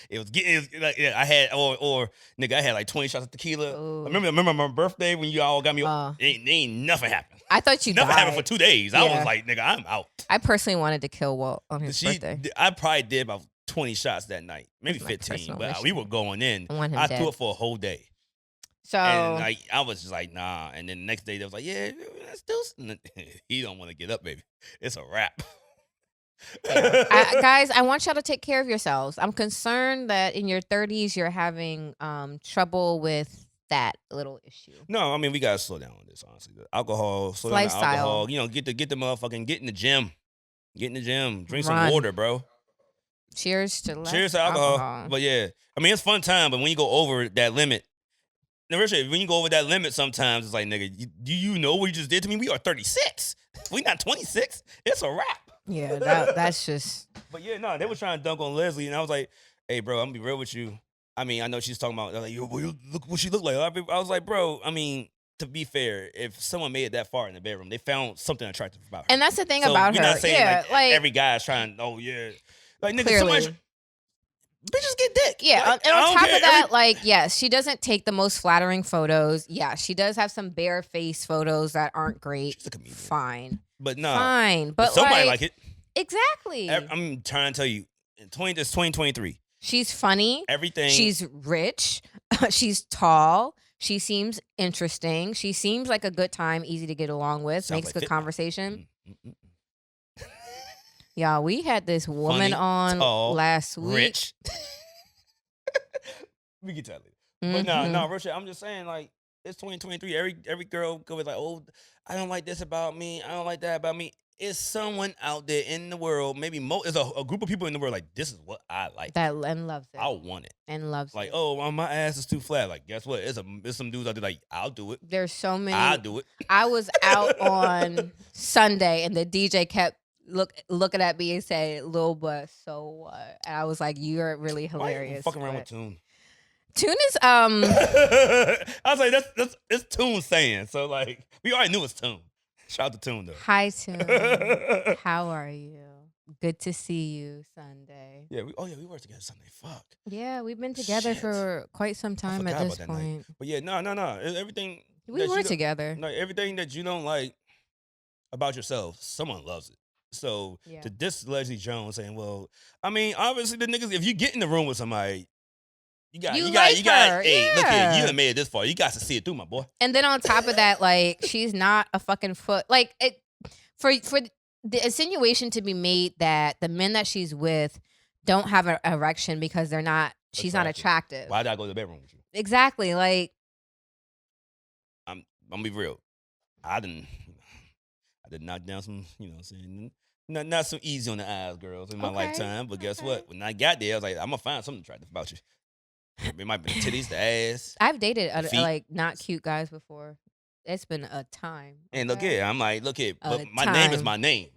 It was getting like, yeah, I had or nigga, I had like 20 shots of tequila. I remember my birthday when you all got me. Ain't nothing happened. I thought you nothing died. happened for 2 days. Yeah. I was like, nigga, I'm out. I personally wanted to kill Walt on his birthday. I probably did about 20 shots that night, maybe 15, but we were going in. I threw it for a whole day. So and like I was just like, nah. And then the next day they was like, yeah, still. He don't want to get up, baby. It's a wrap. Guys, I want y'all to take care of yourselves. I'm concerned that in your 30s you're having trouble with that little issue. No, I mean we gotta slow down on this. Honestly, the alcohol, slow down the alcohol. You know, get the motherfucking get in the gym, drink some water, bro. Cheers to alcohol. But yeah, I mean it's fun time. But when you go over that limit. Now, Richard, when you go over that limit, sometimes it's like, nigga, do you know what you just did to me? We are 36. We not 26. It's a wrap. Yeah, that's just. But yeah, no, they were trying to dunk on Leslie, and I was like, hey, bro, I'm gonna be real with you. I mean, I know she's talking about, like, yo, look what she looked like. I was like, bro, I mean, to be fair, if someone made it that far in the bedroom, they found something attractive about her. And that's the thing about her. You're not saying yeah, like every guy's trying, oh, yeah. Like, nigga, clearly. Bitches get dick. Yeah, like, and on top of that, like, yes, she doesn't take the most flattering photos. Yeah, she does have some bare face photos that aren't great. She's a comedian. Fine. But no. Fine. But somebody like it. Exactly. I'm trying to tell you, it's 2023. She's funny. Everything. She's rich. She's tall. She seems interesting. She seems like a good time, easy to get along with. Makes good conversation. Y'all, we had this woman on last week. Rich. We can tell it. But no, Richard, I'm just saying, like, it's 2023. Every girl goes like, oh, I don't like this about me. I don't like that about me. It's someone out there in the world, maybe there's a group of people in the world like, this is what I like. And loves it. I want it. And loves like, it. oh, well, my ass is too flat. Like, guess what? There's some dudes out there like, I'll do it. There's so many. I'll do it. I was out on Sunday and the DJ kept looking at me and say, "Lil Bus, so what?" And I was like, "You're really hilarious." Why you fucking around with Tune. Tune is I was like, that's it's Tune saying. So like, we already knew it's Tune. Shout out to Tune though. Hi Tune. How are you? Good to see you Sunday. Yeah, we worked together Sunday. Fuck. Yeah, we've been together for quite some time at this point. Night. But yeah, no. Everything we were together. No, everything that you don't like about yourself, someone loves it. So to diss Leslie Jones saying, well, I mean, obviously the niggas, if you get in the room with somebody, you got, hey, look here, you done made it this far. You got to see it through, my boy. And then on top of that, like, she's not a fucking foot. Like, for the insinuation to be made that the men that she's with don't have an erection because she's not attractive. Why did I go to the bedroom with you? Exactly. Like, I'm gonna be real. I did knock down some, you know what I'm saying? Not so easy on the eyes, girls, in my lifetime. But guess what? When I got there, I was like, I'm gonna find something attractive about you. It might be the titties, the ass. I've dated like not cute guys before. It's been a time. And look here, I'm like, look here, but my name is my name.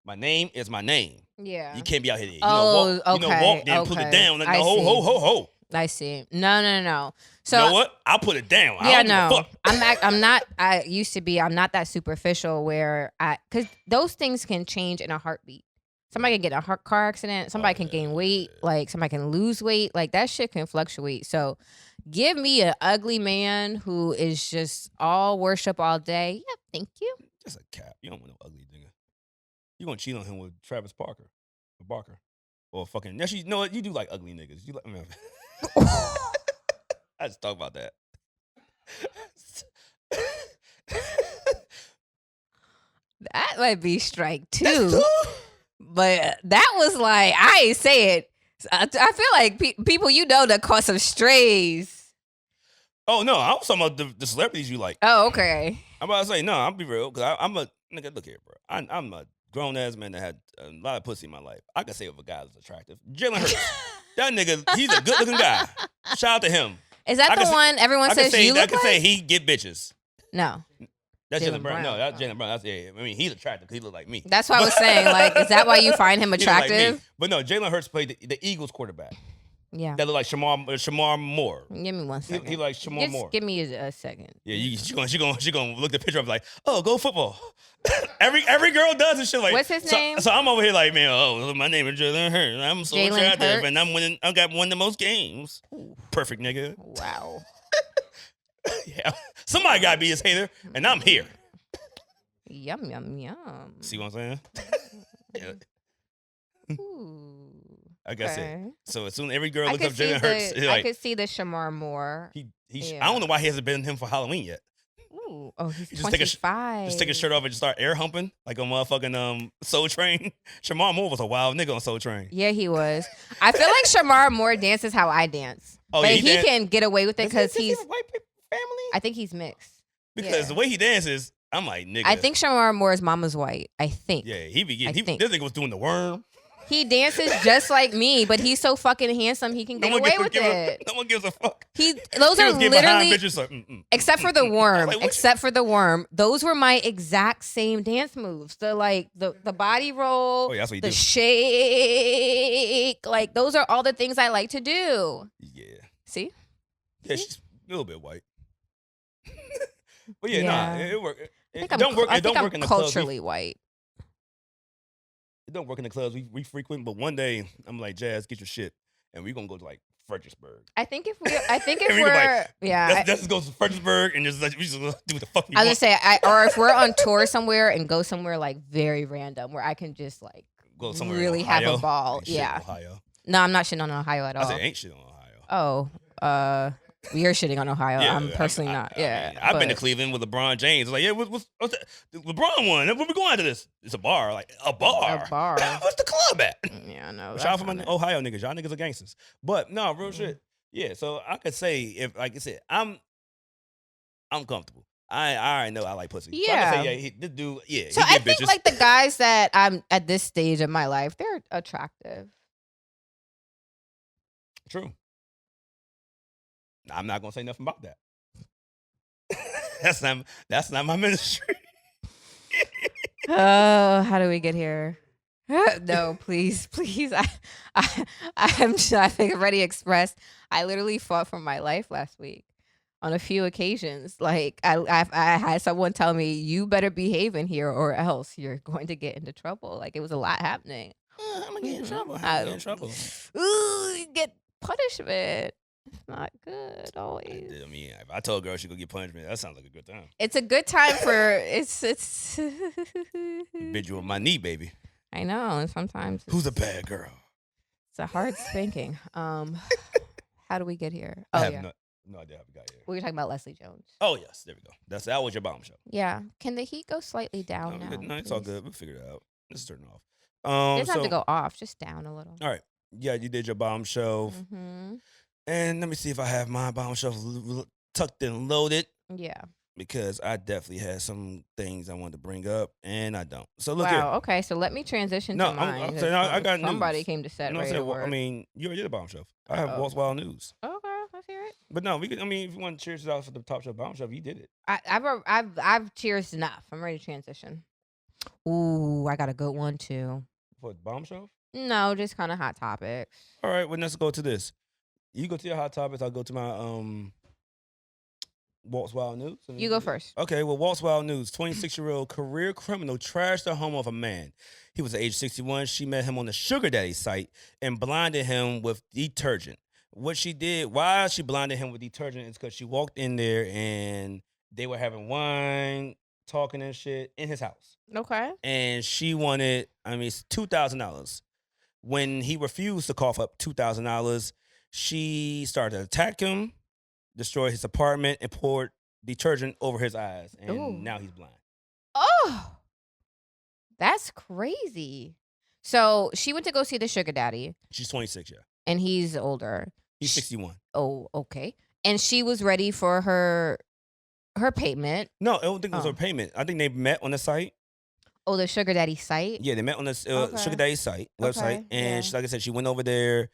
My name is my name. Yeah. You can't be out here. You know, walk, then put it down. Like, ho. I see. No. So you know what? I'll put it down. Yeah, I don't no. give a fuck. I'm not. I used to be. I'm not that superficial because those things can change in a heartbeat. Somebody can get in a car accident. Somebody can gain weight. Like somebody can lose weight. Like that shit can fluctuate. So give me an ugly man who is just all worship all day. Yeah, thank you. Just a cap. You don't want no ugly nigga. You gonna cheat on him with Travis Barker. Or fucking. Actually, you know what? You do like ugly niggas. You like. I just talk about that. That might be strike 2. But that was like, I ain't say it. I feel like people that caught some strays. Oh, no. I was talking about the celebrities you like. Oh, okay. I'm about to say, no, I'll be real. Because I'm a, nigga, look here, bro. I'm a grown-ass man that had a lot of pussy in my life. I can say if a guy is attractive. Jalen Hurts. That nigga, he's a good-looking guy. Shout out to him. Is that the one everyone says you look like? I can say he get bitches. No. That's Jalen Brown. No, that's Jalen Brown. That's, yeah. I mean, he's attractive because he look like me. That's what I was saying. Like, is that why you find him attractive? Like but no, Jalen Hurts played the Eagles quarterback. Yeah. That look like Shamar Moore. Give me 1 second. He like Shamar Moore. Give me a second. Yeah, she gonna look the picture up like, oh, go football. every girl does and shit like. What's his name? So I'm over here like, man, oh, my name is Jalen Hurts. I'm so attractive, and I'm winning. I got one of the most games. Ooh. Perfect nigga. Wow. Yeah, somebody gotta be his hater, and I'm here. Yum. See what I'm saying? Yeah. Ooh. Like I said, so as soon as every girl looks up Jalen Hurts, I could see the Shamar Moore. I don't know why he hasn't been him for Halloween yet. Ooh, oh, he's just 25. Just take his shirt off and just start air humping like a motherfucking Soul Train. Shamar Moore was a wild nigga on Soul Train. Yeah, he was. I feel like Shamar Moore dances how I dance. Oh, but he can get away with it because he's a white family. I think he's mixed. Because the way he dances, I'm like, nigga. I think Shamar Moore's mama's white. I think. Yeah, he be getting. This nigga was doing the worm. He dances just like me, but he's so fucking handsome he can get away with it. No one gives a fuck. Those are literally, like, except for the worm, those were my exact same dance moves. The body roll, the shake, like those are all the things I like to do. Yeah. See? Yeah, she's a little bit white. But yeah, it work. I think I'm culturally white. It don't work in the clubs we frequent, but one day I'm like, Jas, get your shit, and we're gonna go to like Fredericksburg. I think if we're let's just go to Fredericksburg and just like, we just do what the fuck we want. I was gonna say, or if we're on tour somewhere and go somewhere like very random where I can just like go somewhere really have a ball. Yeah. Ohio. No, I'm not shitting on Ohio at all. I said ain't shit on Ohio. Oh, you're shitting on Ohio. Yeah, I'm personally not. I've been to Cleveland with LeBron James. Like, yeah, what's that? LeBron won. Where we going after this? It's a bar. Like, a bar. What's the club at? Yeah, I know. Shout out for my Ohio niggas. Y'all niggas are gangsters. But no, real shit. Yeah, so I could say, if like I said, I'm comfortable. I already know I like pussy. Yeah. So I can say, this dude, yeah. So I think like the guys that I'm at this stage of my life, they're attractive. True. I'm not gonna say nothing about that. That's not my ministry. Oh, how do we get here? No, please. I think I've already expressed. I literally fought for my life last week on a few occasions. Like I had someone tell me, "You better behave in here, or else you're going to get into trouble." Like it was a lot happening. I'm gonna get in trouble. I'm get in trouble. Ooh, get punishment. It's not good always. I mean, if I told a girl she could get punishment, that sounds like a good time. It's a good time for it's. Bid you on my knee, baby. I know, and sometimes who's a bad girl? It's a hard spanking. How do we get here? I have no idea how we got here. We were talking about Leslie Jones. Oh yes, there we go. That was your bombshell. Yeah. Can the heat go slightly down now? No, it's all good. We'll figure it out. Let's turn it off. It doesn't have to go off, just down a little. All right. Yeah, you did your bombshell. Mm-hmm. And let me see if I have my bombshell tucked and loaded. Yeah. Because I definitely had some things I wanted to bring up, and I don't. So look here. Okay. So let me transition to mine. I'm saying I got somebody news. came to set right to work. I mean, you already did a bombshell. I have Walt's Wild News. Okay, let's hear it. But no, we could. I mean, if you want to cheers out for the top shelf bombshell, you did it. I've cheers enough. I'm ready to transition. Ooh, I got a good one too. For bombshell? No, just kind of hot topics. All right, well, let's go to this. You go to your hot topics. I'll go to my Walt's Wild News. You go first. Okay, well, Walt's Wild News. 26-year-old career criminal trashed the home of a man. He was at age 61. She met him on the sugar daddy site and blinded him with detergent. What she did, why she blinded him with detergent is because she walked in there and they were having wine, talking and shit in his house. Okay. And she wanted, $2,000. When he refused to cough up $2,000, she started to attack him, destroyed his apartment, and poured detergent over his eyes. And now he's blind. Oh, that's crazy. So she went to go see the sugar daddy. She's 26, yeah. And he's older. He's 61. Oh, okay. And she was ready for her payment. No, I don't think it was her payment. I think they met on the site. Oh, the sugar daddy site? Yeah, they met on the sugar daddy site, website. Okay, And she, like I said, she went over there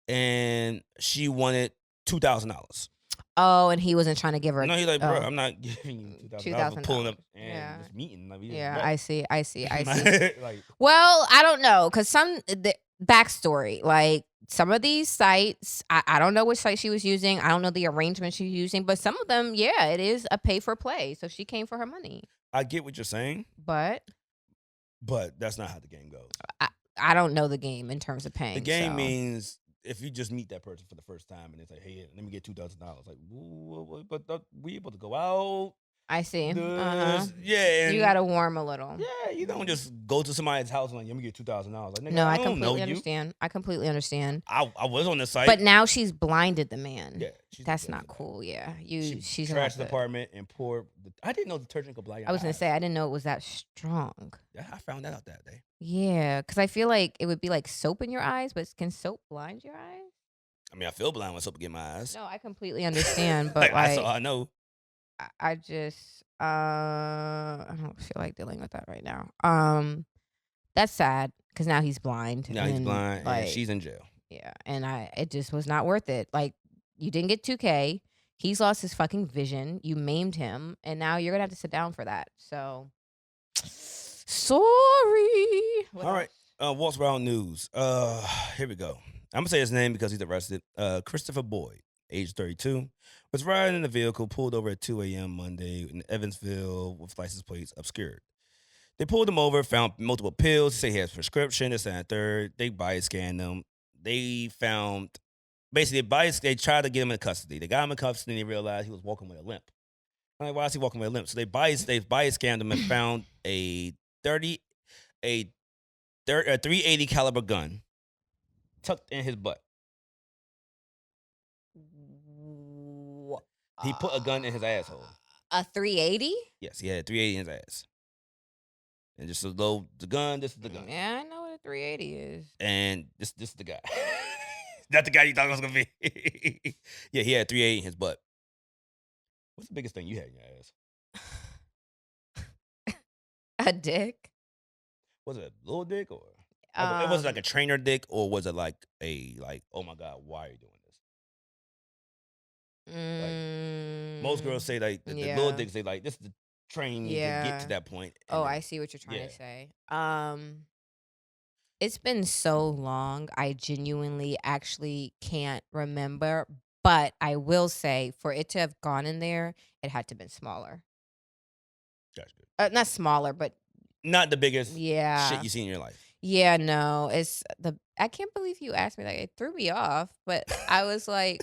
and she wanted $2,000. Oh, and he wasn't trying to give her. No, he's like, bro, I'm not giving you $2,000 for pulling up and just meeting. Like, I see. Like, well, I don't know, because the backstory, like some of these sites, I don't know which site she was using. I don't know the arrangement she was using, but some of them, yeah, it is a pay for play. So she came for her money. I get what you're saying, but that's not how the game goes. I don't know the game in terms of paying. The game means if you just meet that person for the first time and it's like, hey, let me get $2,000. Like, but we able to go out. I see. Yeah, and you gotta warm a little. Yeah, you don't just go to somebody's house and like, let me get $2,000. Like, nigga, no, I completely understand. I completely understand. I was on the site, but now she's blinded the man. Yeah, that's not cool. Yeah, she's trashed the apartment and poured. I didn't know detergent could blind your eyes. I was gonna say I didn't know it was that strong. Yeah, I found that out that day. Yeah, because I feel like it would be like soap in your eyes, but can soap blind your eyes? I feel blind when soap get my eyes. No, I completely understand, but like I know. I just I don't feel like dealing with that right now. That's sad because now he's blind. Now he's blind and she's in jail. Yeah, and it just was not worth it. Like, you didn't get $2,000. He's lost his fucking vision. You maimed him, and now you're gonna have to sit down for that. So sorry. All right. Walt's Wild News. Here we go. I'm gonna say his name because he's arrested. Christopher Boyd, age 32, was riding in a vehicle pulled over at 2 a.m. Monday in Evansville with license plates obscured. They pulled him over, found multiple pills. They say he has a prescription, this and that third. They body scanned him. They found, basically, they tried to get him in custody. They got him in custody and they realized he was walking with a limp. I'm like, why is he walking with a limp? So they body scanned him and found a 380 caliber gun tucked in his butt. He put a gun in his asshole. A 380? Yes, he had a 380 in his ass. And just the gun, this is the gun. Yeah, I know what a 380 is. And this is the guy. Not the guy you thought it was going to be. Yeah, he had 380 in his butt. What's the biggest thing you had in your ass? A dick. Was it a little dick or? It was like a trainer dick, or was it like oh my God, why are you doing this? Like, most girls say like the little dicks, they like, this is the train you to get to that point. Oh, I see what you're trying to say. It's been so long, I genuinely actually can't remember, but I will say for it to have gone in there, it had to have been smaller. That's good. Not smaller, but not the biggest shit you see in your life. Yeah, no, I can't believe you asked me that. It threw me off, but I was like,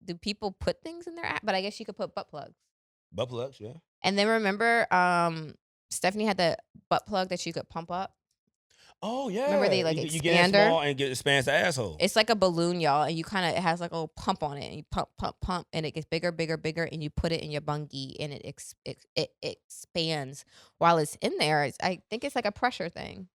do people put things in their ass? But I guess you could put butt plugs. Butt plugs, yeah. And then remember, Stephanie had the butt plug that you could pump up. Oh yeah. Remember they like you get it small and it expands the asshole. It's like a balloon, y'all, and it has like a little pump on it, and you pump, and it gets bigger, and you put it in your bungie, and it expands while it's in there. I think it's like a pressure thing.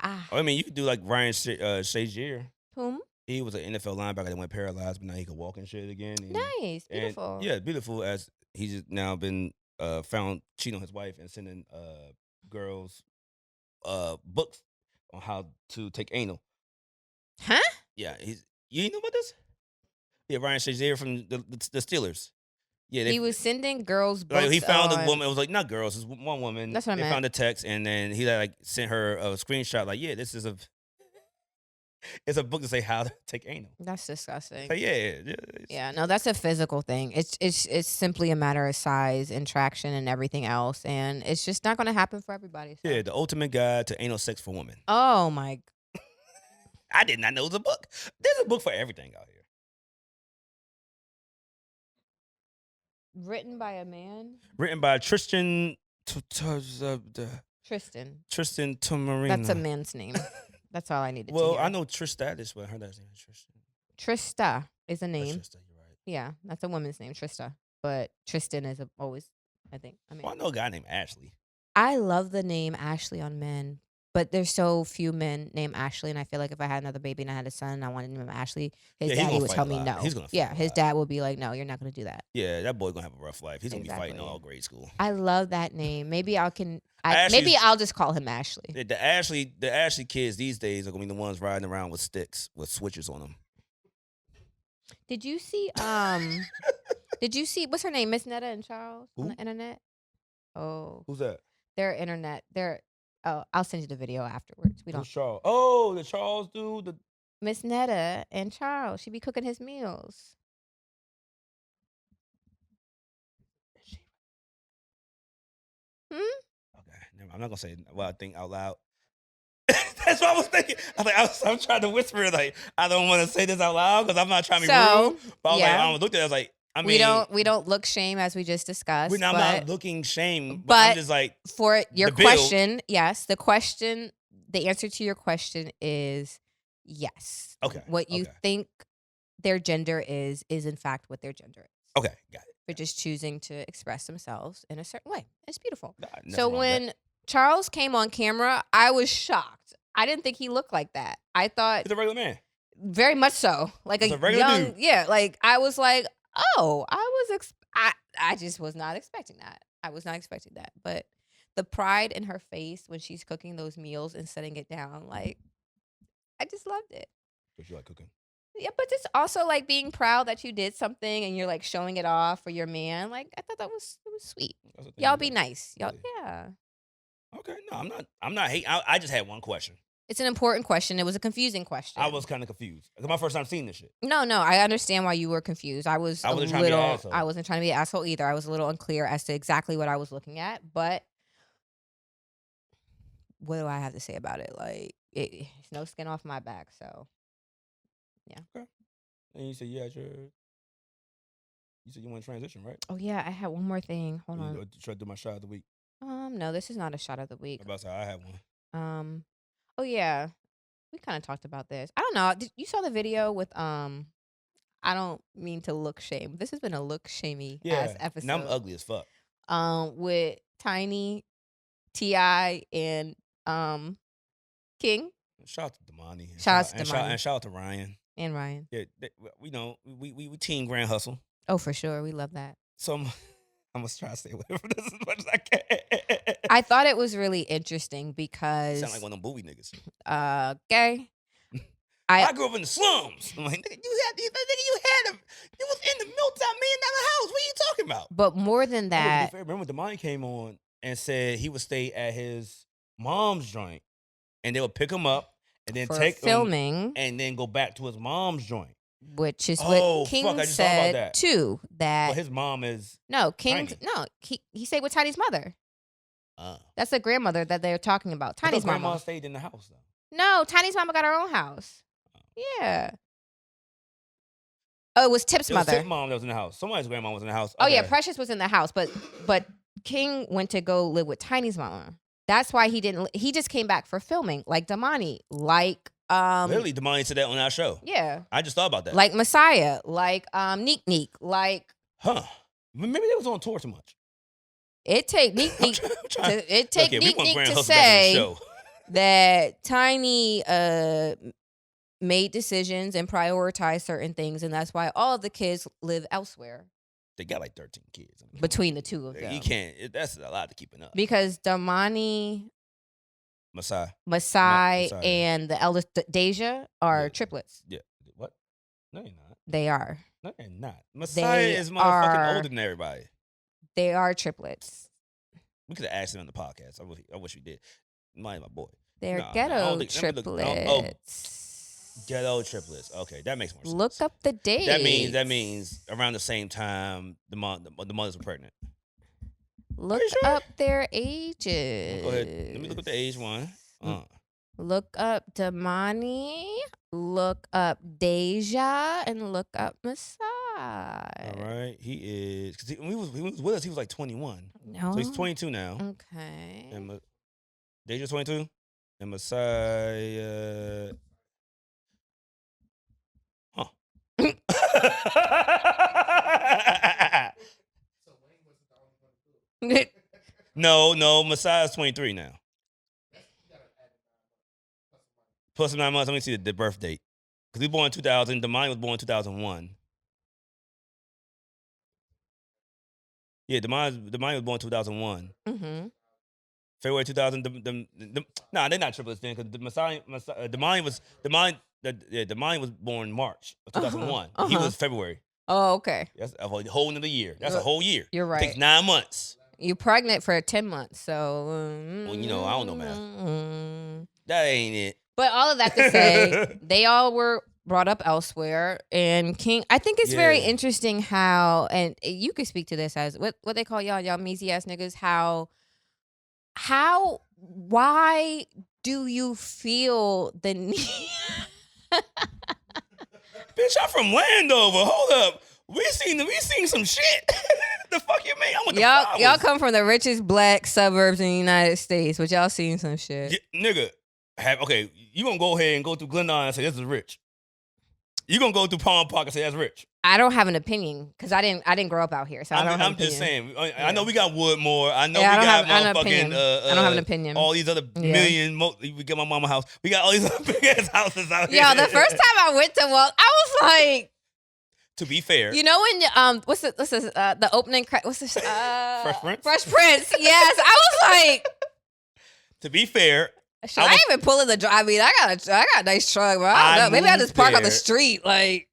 I mean, you could do like Ryan Shazier. Whom? He was an NFL linebacker that went paralyzed, but now he can walk and shit again. Nice, beautiful. Yeah, beautiful. As he's now been found cheating on his wife and sending girls books on how to take anal. Huh? Yeah, you ain't know about this? Yeah, Ryan Shazier from the Steelers. Yeah, he was sending girls books. Like, he found a woman. It was like, not girls, it's one woman. That's what I meant. They found a text, and then he like sent her a screenshot. Like, yeah, this is a. It's a book to say how to take anal. That's disgusting. So Yeah, no, that's a physical thing. It's simply a matter of size and traction and everything else, and it's just not going to happen for everybody. So. Yeah, the ultimate guide to anal sex for women. Oh my! I did not know it was a book. There's a book for everything out here. Written by a man. Written by Tristan. Tristan Tomarino. That's a man's name. That's all I needed to Well, hear. I know Trista is what her last name is. Tristan. Trista is a name. Trista, you're right. Yeah, that's a woman's name, Trista. But Tristan is always, I think. Well, I know a guy named Ashley. I love the name Ashley on men, but there's so few men named Ashley, and I feel like if I had another baby and I had a son and I wanted to name him Ashley, his daddy would tell me no. He's gonna fight his dad would be like, no, you're not going to do that. Yeah, that boy gonna have a rough life. He's gonna be fighting all grade school. I love that name. Maybe maybe I'll just call him Ashley. The Ashley kids these days are gonna be the ones riding around with sticks with switches on them. Did you see what's her name? Miss Netta and Charles on the internet? Oh. Who's that? Their internet. I'll send you the video afterwards. Who's Charles? Oh, the Charles dude. Miss Netta and Charles. She be cooking his meals. Okay, I'm not gonna say what I think out loud. That's what I was thinking. I'm trying to whisper like I don't want to say this out loud because I'm not trying to be rude. But I was like, I looked at it. I was like, we don't look shame as we just discussed. I'm not looking shame, but I'm just like for your question. Yes, the answer to your question is yes. Okay. What you think their gender is in fact what their gender is. Okay, got it. They're just choosing to express themselves in a certain way. It's beautiful. So when Charles came on camera, I was shocked. I didn't think he looked like that. I thought he's a regular man. Very much so. Like a regular young, dude. Yeah. Like I was like, oh, I just was not expecting that. I was not expecting that. But the pride in her face when she's cooking those meals and setting it down, like, I just loved it. But you like cooking? Yeah, but it's also like being proud that you did something and you're like showing it off for your man. Like I thought it was sweet. Y'all be nice. Y'all, yeah. Okay, no, I'm not hating. I just had one question. It's an important question. It was a confusing question. I was kind of confused. It's my first time seeing this shit. No, I understand why you were confused. I wasn't trying to be an asshole. I wasn't trying to be an asshole either. I was a little unclear as to exactly what I was looking at. But what do I have to say about it? Like, it's no skin off my back. So, yeah. Okay. And you said you said you want to transition, right? Oh yeah, I had one more thing. Hold on. Try to do my shot of the week. No, this is not a shot of the week. I'm about to say I have one. Oh yeah, we kind of talked about this. I don't know. You saw the video with I don't mean to look shame. This has been a look shamey ass episode. Now I'm ugly as fuck. With Tiny, T.I., and King. Shout out to Damani. Shout out to Ryan. And Ryan. Yeah, we team Grand Hustle. Oh, for sure. We love that. So I'm gonna try to stay away from this as much as I can. I thought it was really interesting because you sound like one of them booby niggas. Okay. I grew up in the slums. I'm like, nigga, you was in the multi-million-dollar house. What are you talking about? But more than that, remember when Damani came on and said he would stay at his mom's joint, and they would pick him up and then take filming him and then go back to his mom's joint. Which is what King said too. That his mom is King. Tiny. No, he stayed with Tiny's mother. That's the grandmother that they're talking about. Tiny's mama. Grandma stayed in the house though. No, Tiny's mama got her own house. Yeah. Oh, it was Tip's mother. Tip's mom that was in the house. Somebody's grandma was in the house. Oh yeah, Precious was in the house, but King went to go live with Tiny's mama. That's why he didn't. He just came back for filming, like Damani, like. Literally, Damani said that on our show. Yeah. I just thought about that. Like Messiah, like Neek, like. Huh. Maybe they was on tour too much. It take Neek Neek to say that Tiny made decisions and prioritized certain things, and that's why all of the kids live elsewhere. They got like 13 kids. Between the two of them. You can't. That's a lot to keep up. Because Damani, Masai, and the eldest Deja are triplets. Yeah. What? No, you're not. They are. No, you're not. Masai is motherfucking older than everybody. They are triplets. We could have asked him on the podcast. I wish we did. My boy. They're ghetto triplets. Ghetto triplets. Okay, that makes more sense. Look up the dates. That means around the same time the mothers were pregnant. Look up their ages. Go ahead. Let me look up the age one. Look up Damani. Look up Deja, and look up Masai. All right, he is because he was with us. He was like 21. No, so he's 22 now. Okay. And Deja's 22, and Masai. No, Messiah's 23 now. Plus 9 months. Let me see the birth date. Because he was born in 2000. Damani was born in 2001. Yeah, Damani was born in 2001. Mm-hmm. February 2000. Nah, they're not triplets then because Damani was born in March of 2001. He was February. Oh, okay. That's a whole another year. That's a whole year. You're right. It takes 9 months. You're pregnant for 10 months, so. Well, I don't know math. That ain't it. But all of that to say, they all were brought up elsewhere. And King, I think it's very interesting how, and you could speak to this as what they call y'all measy ass niggas. Why do you feel the need? Bitch, I'm from Landover. Hold up. We seen some shit. The fuck you mean? I'm with y'all come from the richest black suburbs in the United States, but y'all seen some shit. Yeah, nigga, okay, you gonna go ahead and go through Glendon and say this is rich. You gonna go through Palm Park and say that's rich. I don't have an opinion because I didn't grow up out here, so I don't have an opinion. I'm just saying. I know we got Woodmore. I know we got motherfucking. I don't have an opinion. All these other million. We got my mama house. We got all these other big ass houses out here. Yo, the first time I went to Walk, I was like. To be fair, you know when what's the opening? What's this? Fresh Prince. Fresh Prince. Yes, I was like. To be fair. I ain't even pulling the drive. I mean, I got a nice truck, but I don't know. Maybe I just park on the street. Like,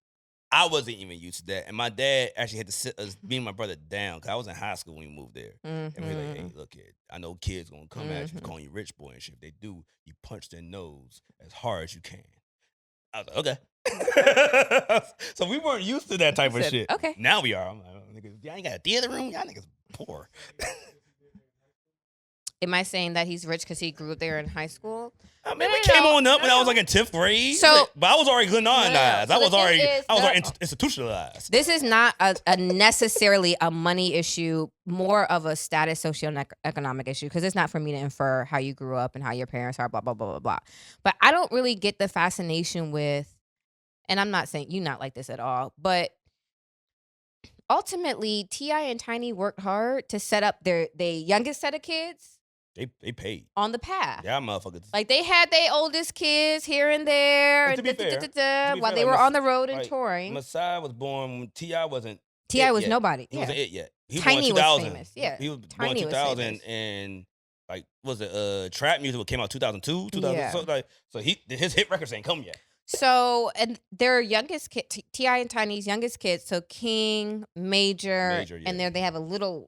I wasn't even used to that, and my dad actually had to sit us, me and my brother, down because I was in high school when we moved there. And we were like, "Hey, look, kid, I know kids gonna come at you calling you rich boy and shit. If they do, you punch their nose as hard as you can." I was like, "Okay." So we weren't used to that type of shit. Okay, now we are. I'm like, "Niggas, y'all ain't got a theater room. Y'all niggas poor." Am I saying that he's rich because he grew up there in high school? I mean, we came on up when I was like in 10th grade. So, but I was already Glendonized. I was already institutionalized. This is not a necessarily a money issue, more of a status socioeconomic issue, because it's not for me to infer how you grew up and how your parents are, blah, blah, blah, blah, blah. But I don't really get the fascination with, and I'm not saying you not like this at all, but ultimately, T.I. and Tiny worked hard to set up their youngest set of kids. They paid on the path. Yeah, motherfuckers. Like they had their oldest kids here and there, and while they were on the road and touring. Messiah was born when T.I. wasn't. T.I. was nobody. He wasn't it yet. He Tiny was 2000. Was famous. Yeah, he was born 2000 and like was it trap music came out 2002, 2000. Yeah. So his hit records ain't come yet. So and their youngest kid, T.I. and Tiny's youngest kids, so King, Major and they have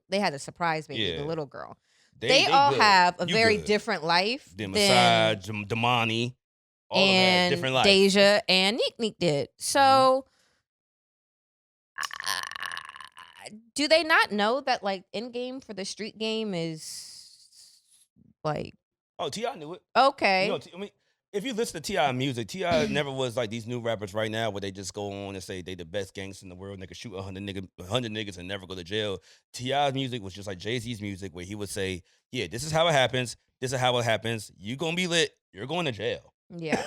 they had a surprise baby, the little girl. They all good. Have a very different life than Masai, Damani, all and different life. Deja and Neek did. So, do they not know that like end game for the street game is like? Oh, T.I. knew it. Okay. I mean, if you listen to T.I. music, T.I. never was like these new rappers right now where they just go on and say they the best gangsters in the world and they can shoot 100 niggas and never go to jail. T.I.'s music was just like Jay-Z's music where he would say, yeah, this is how it happens. This is how it happens. You gonna be lit. You're going to jail. Yeah.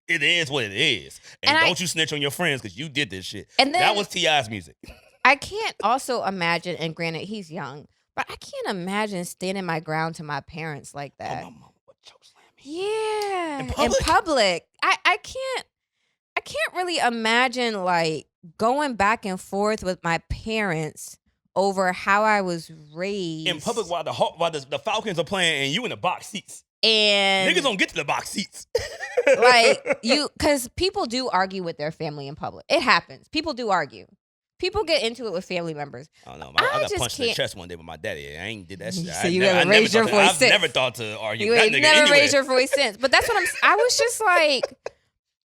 It is what it is. And don't you snitch on your friends because you did this shit. And then, that was T.I.'s music. I can't also imagine, and granted, he's young, but I can't imagine standing my ground to my parents like that. Oh, my mama would choke slam me. Yeah. In public? I can't really imagine like going back and forth with my parents over how I was raised. In public while the Falcons are playing and you in the box seats. And niggas don't get to the box seats. Like because people do argue with their family in public. It happens. People do argue. People get into it with family members. I don't know. I got punched in the chest one day with my daddy. I ain't did that shit. So you never raised your voice since. I've never thought to argue you with that nigga never anywhere. Raised your voice since. But that's what I was just like,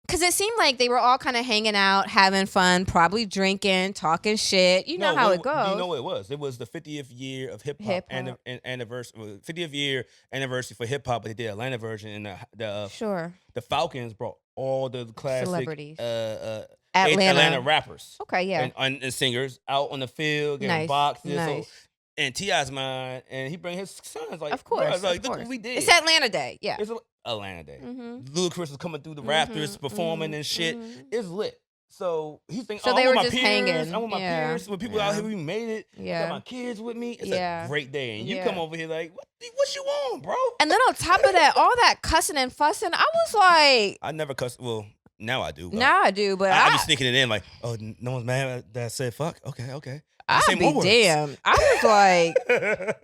Because it seemed like they were all kind of hanging out, having fun, probably drinking, talking shit. You know how it goes. You know what it was? It was the 50th year of hip hop and anniversary. 50th year anniversary for hip hop, but they did Atlanta version, and the Falcons brought all the classic celebrities, Atlanta rappers. Okay, yeah, and singers out on the field getting boxes. Nice. So, and T.I.'s mine, and he bring his sons. Like, of course, look what we did. It's Atlanta Day, yeah. It's Atlanta Day. Ludacris was coming through the Raptors, performing and shit. It's lit. So he's thinking, so they were with just my peers, hanging. I want my peers, with people out here. We made it. Yeah, got my kids with me. It's a great day, and you come over here like, what you want, bro? And then on top of that, all that cussing and fussing, I was like, I never cuss. Well, now I do. Now I do, but I be sneaking it in like, oh, no one's mad that I said fuck. Okay. I'd be damned. I was like,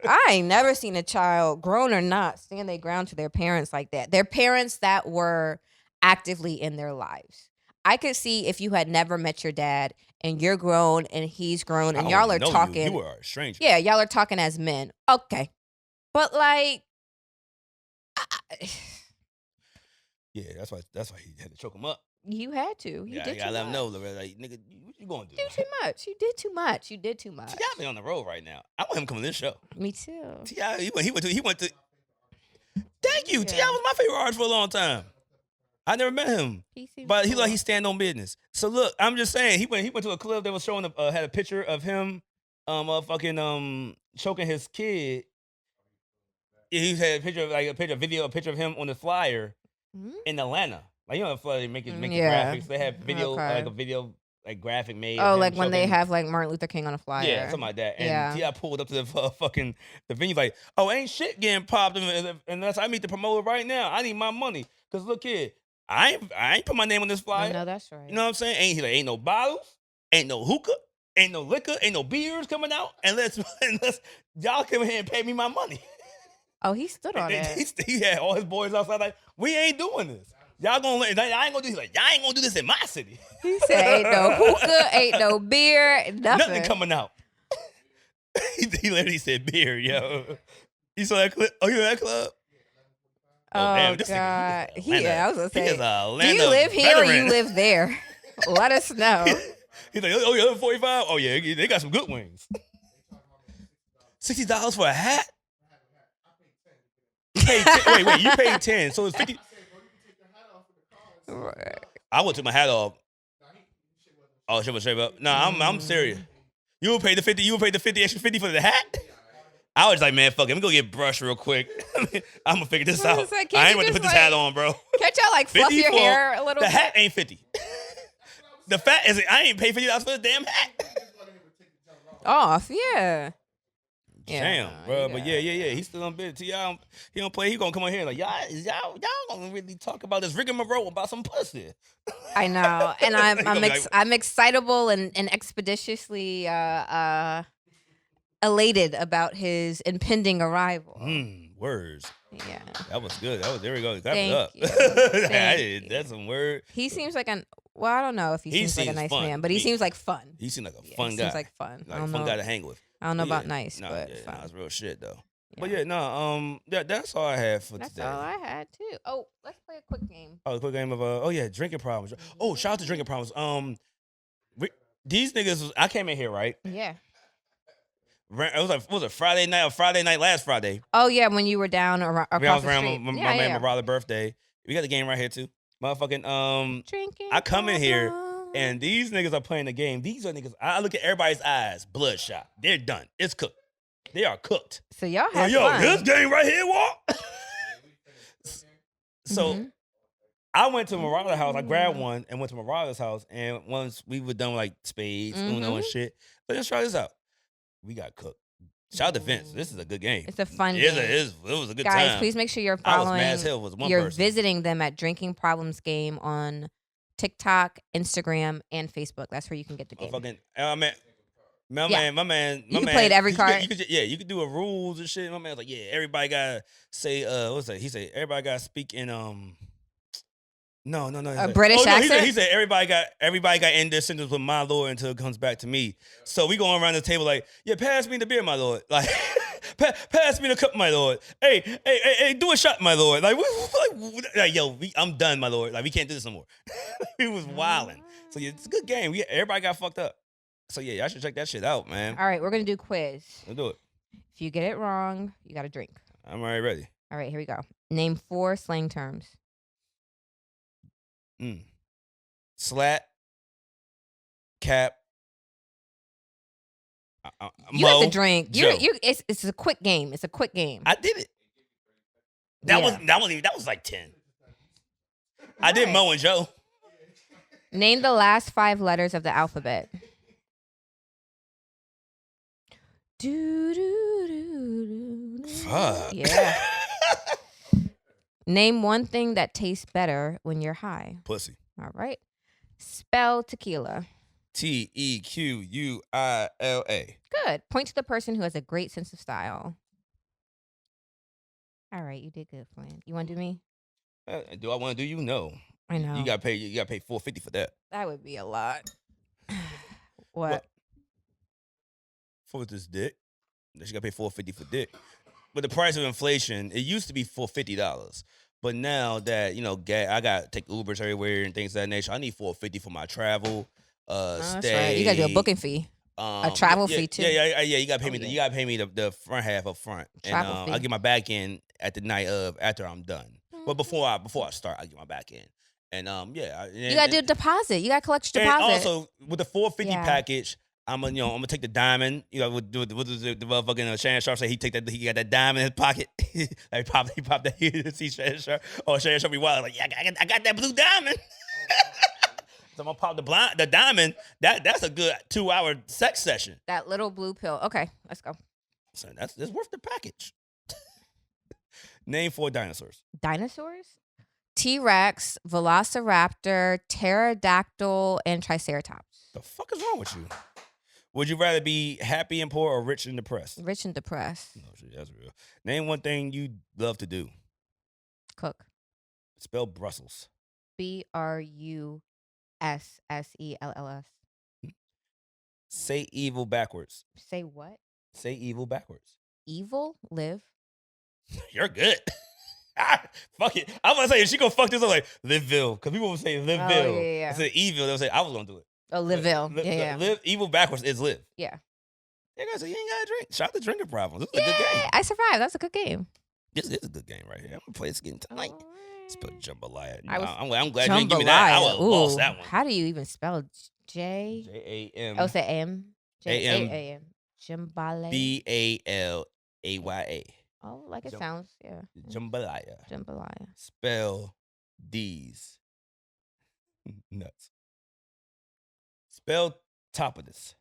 I ain't never seen a child, grown or not, stand their ground to their parents like that. Their parents that were actively in their lives. I could see if you had never met your dad and you're grown and he's grown and y'all are talking. You are a stranger. Yeah, y'all are talking as men. Okay. But like, yeah, that's why he had to choke him up. You had to. You did. Gotta let him know, like, nigga, what you gonna do? You did too much. You did too much. You did too much. T.I. be on the road right now. I want him coming to this show. Me too. T.I. he went to. Thank you. Yeah. T.I. was my favorite artist for a long time. I never met him, but cool. He stand on business. So look, I'm just saying he went to a club that was showing had a picture of him, choking his kid. He had a picture of him on the flyer in Atlanta. Like, you know, they make it graphics. They have video, like a video, like graphic made. Oh, like when they have like Martin Luther King on a flyer. Yeah, something like that. And T.I. pulled up to the venue like, oh, ain't shit getting popped unless I meet the promoter right now. I need my money. Cause look here, I ain't put my name on this flyer. No, that's right. You know what I'm saying? Ain't no bottles, ain't no hookah, ain't no liquor, ain't no beers coming out unless y'all come here and pay me my money. Oh, he stood on it. He had all his boys outside like, we ain't doing this. Y'all gonna let, I ain't gonna do this. Like, y'all ain't gonna do this in my city. He said, ain't no hookah, ain't no beer, nothing coming out. he literally said beer, yo. You saw that clip? Oh, you in that club? Oh, damn, this God. I was gonna say, do you live here or you live there? Let us know. He's like, oh, yeah, 45? Oh, yeah, they got some good wings. $60 for a hat? You paid 10. Wait, you paid 10, so it's 50. I would take my hat off. Oh, shit, straight up. No, I'm serious. You would pay the 50. You would pay the 50 extra 50 for the hat. I was like, man, fuck it. Let me go get brushed real quick. I'm gonna figure this out. Like, I ain't want to put this hat on, bro. Can't y'all like fluff your hair a little bit? The hat ain't 50. The fact is, I ain't paid $50 for the damn hat. Off, yeah. Damn, bro. But yeah. He's still on bid. T.I. He don't play. He gonna come on here like, y'all gonna really talk about this rigmarole about some pussy. I know, and I'm excitable and expeditiously elated about his impending arrival. Words. Yeah. That was good. There we go. Clap Thank it up. you. That's some word. He seems like well, I don't know if he seems like a nice man, but he seems like fun. He seems like a fun guy. Seems like fun. Like a fun guy to hang with. I don't know about nice, but fun. It's real shit though. Yeah. But that's all I have for today. That's all I had too. Oh, let's play a quick game. Oh, a quick game of drinking problems. Oh, shout out to drinking problems. These niggas, I came in here, right? Yeah. It was a Friday night or Friday night last Friday. Oh yeah, when you were down across the street. My man, my brother's birthday. We got the game right here too. Motherfucking drinking. I come in here and these niggas are playing the game. These are niggas. I look at everybody's eyes, bloodshot. They're done. It's cooked. They are cooked. So y'all have fun. This game right here, walk. So I went to Marauder's house. I grabbed one and went to Marauder's house. And once we were done with like spades, Uno and shit, let's try this out. We got cooked. Shout out to Vince. This is a good game. It's a fun game. It was a good time. Guys, please make sure you're following. I was mad as hell. Was one you're person. Visiting them at Drinking Problems Game on TikTok, Instagram, and Facebook. That's where you can get the game. My man. You can play it every card. You could do a rules and shit. My man was like, yeah, everybody gotta say what's that? He said everybody gotta speak in No. A British accent? He said everybody got to end their sentence with my lord until it comes back to me. So we going around the table like, yeah, pass me the beer, my lord. Like, pass me the cup, my lord. Hey, do a shot, my lord. Like, what like yo, I'm done, my lord. Like we can't do this no more. We was wilding. So yeah, it's a good game. Everybody got fucked up. So yeah, y'all should check that shit out, man. All right, we're gonna do quiz. Let's do it. If you get it wrong, you got to drink. I'm already ready. All right, here we go. Name 4 slang terms. Slat. Cap. You have to drink. It's a quick game. It's a quick game. I did it. That was like 10. I did Mo and Joe. Name the last 5 letters of the alphabet. Fuck. Yeah. Name one thing that tastes better when you're high. Pussy. All right. Spell tequila. Tequila. Good. Point to the person who has a great sense of style. All right, you did good, Flan. You want to do me? Do I want to do you? No. I know. You gotta pay $450 for that. That would be a lot. What? For this dick? She gotta pay $450 for dick. With the price of inflation, it used to be $450. But now that, I got to take Ubers everywhere and things of that nature, I need $450 for my travel, stay. That's right. You got to do a booking fee. A travel fee, too. Yeah. You got to pay me. You got to pay me the front half up front. Travel and fee. I'll get my back end at the night of after I'm done. But before I start, I get my back end. And you got to do a deposit. You got to collect your deposit. And also, with the $450 package, I'm gonna take the diamond. What the motherfucking Shannon Sharp say? He got that diamond in his pocket. Like he popped that. He see Shannon Sharp. Oh, Shannon Sharp be wild. Like, yeah, I got that blue diamond. So I'm gonna pop the diamond. That's a good 2-hour sex session. That little blue pill. Okay, let's go. So that's worth the package. Name 4 dinosaurs. Dinosaurs? T-Rex, Velociraptor, Pterodactyl, and Triceratops. The fuck is wrong with you? Would you rather be happy and poor or rich and depressed? Rich and depressed. No, shit, that's real. Name one thing you love to do. Cook. Spell Brussels. BRUSSELLS. Say evil backwards. Say what? Say evil backwards. Evil? Live. You're good. Fuck it. I'm gonna say if she gonna fuck this up, like Liveville, because people will say Liveville. Oh, yeah. I said evil. They'll say I was gonna do it. Oh, Liveville. Yeah. Live evil backwards is live. Yeah. Yeah, guys, so you ain't gotta drink. Shout out the drinking problem. This is a good game. I survived. That's a good game. This is a good game right here. I'm gonna play this game tonight. Spell jambalaya. I'm glad you didn't give me that. I would have lost that one. How do you even spell J? JAM. Oh, say AM. JAM. Jambalaya. BALAYA. Oh, like it sounds. Yeah. Jambalaya. Jambalaya. Spell D's. Nuts. Spell top of this.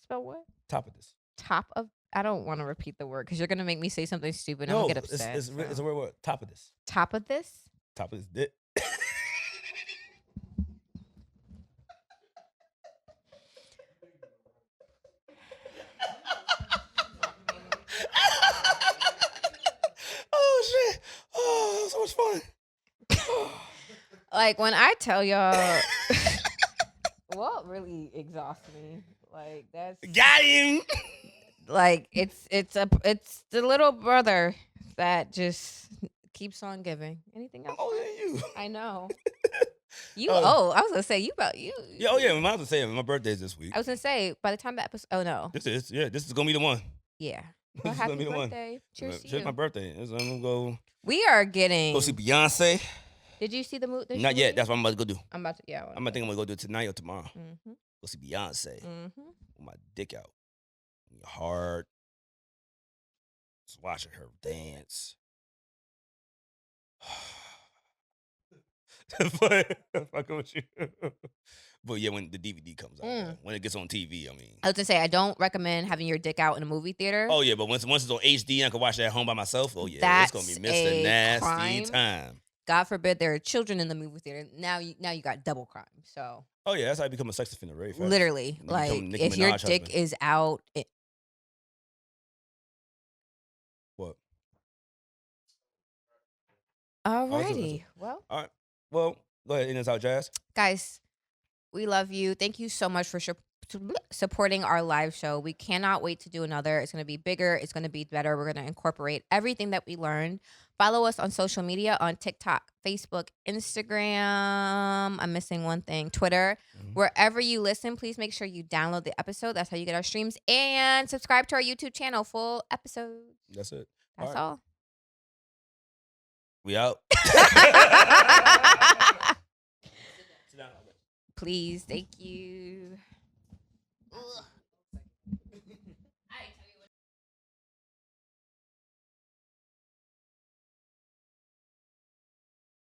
Spell what? Top of this. Top of. I don't want to repeat the word because you're gonna make me say something stupid. And I'm gonna get upset. It's a word. Top of this. Top of this. Top of this dick. Oh shit! Oh, that was so much fun. Like when I tell y'all, Walt really exhausts me. Like that's got him. Like it's the little brother that just keeps on giving. Anything else? Oh, yeah, you. I know. You I was gonna say you about you. Yeah, oh yeah, I was gonna say my birthday's this week. I was gonna say by the time the episode. Oh no. This is gonna be the one. Yeah. This Well, is happy gonna be the one. birthday. Cheers to Cheers you. my birthday. I'm gonna go We are getting. see Beyonce. Did you see the movie? Not yet. That's what I'm about to go do. I'm about to. Yeah. I'm gonna go do it tonight or tomorrow. Mm-hmm. Go see Beyonce Mm-hmm. with my dick out, hard. Just watching her dance. Fucking with you. But yeah, when the DVD comes out, when it gets on TV, I mean. I was gonna say I don't recommend having your dick out in a movie theater. Oh yeah, but once it's on HD and I can watch that at home by myself, oh yeah, it's gonna be Mr. Nasty crime. time. God forbid there are children in the movie theater. Now you got double crime. So. Oh yeah, that's how you become a sex offender, right? Literally, like if your dick is out. What? Alrighty. Well. All right. Well, go ahead. In this out, Jas. Guys, we love you. Thank you so much for supporting our live show. We cannot wait to do another. It's going to be bigger. It's going to be better. We're going to incorporate everything that we learned. Follow us on social media on TikTok, Facebook, Instagram. I'm missing one thing. Twitter. Wherever you listen, please make sure you download the episode. That's how you get our streams. And subscribe to our YouTube channel. Full episodes. That's it. That's all. We out. Please. Thank you. Ugh.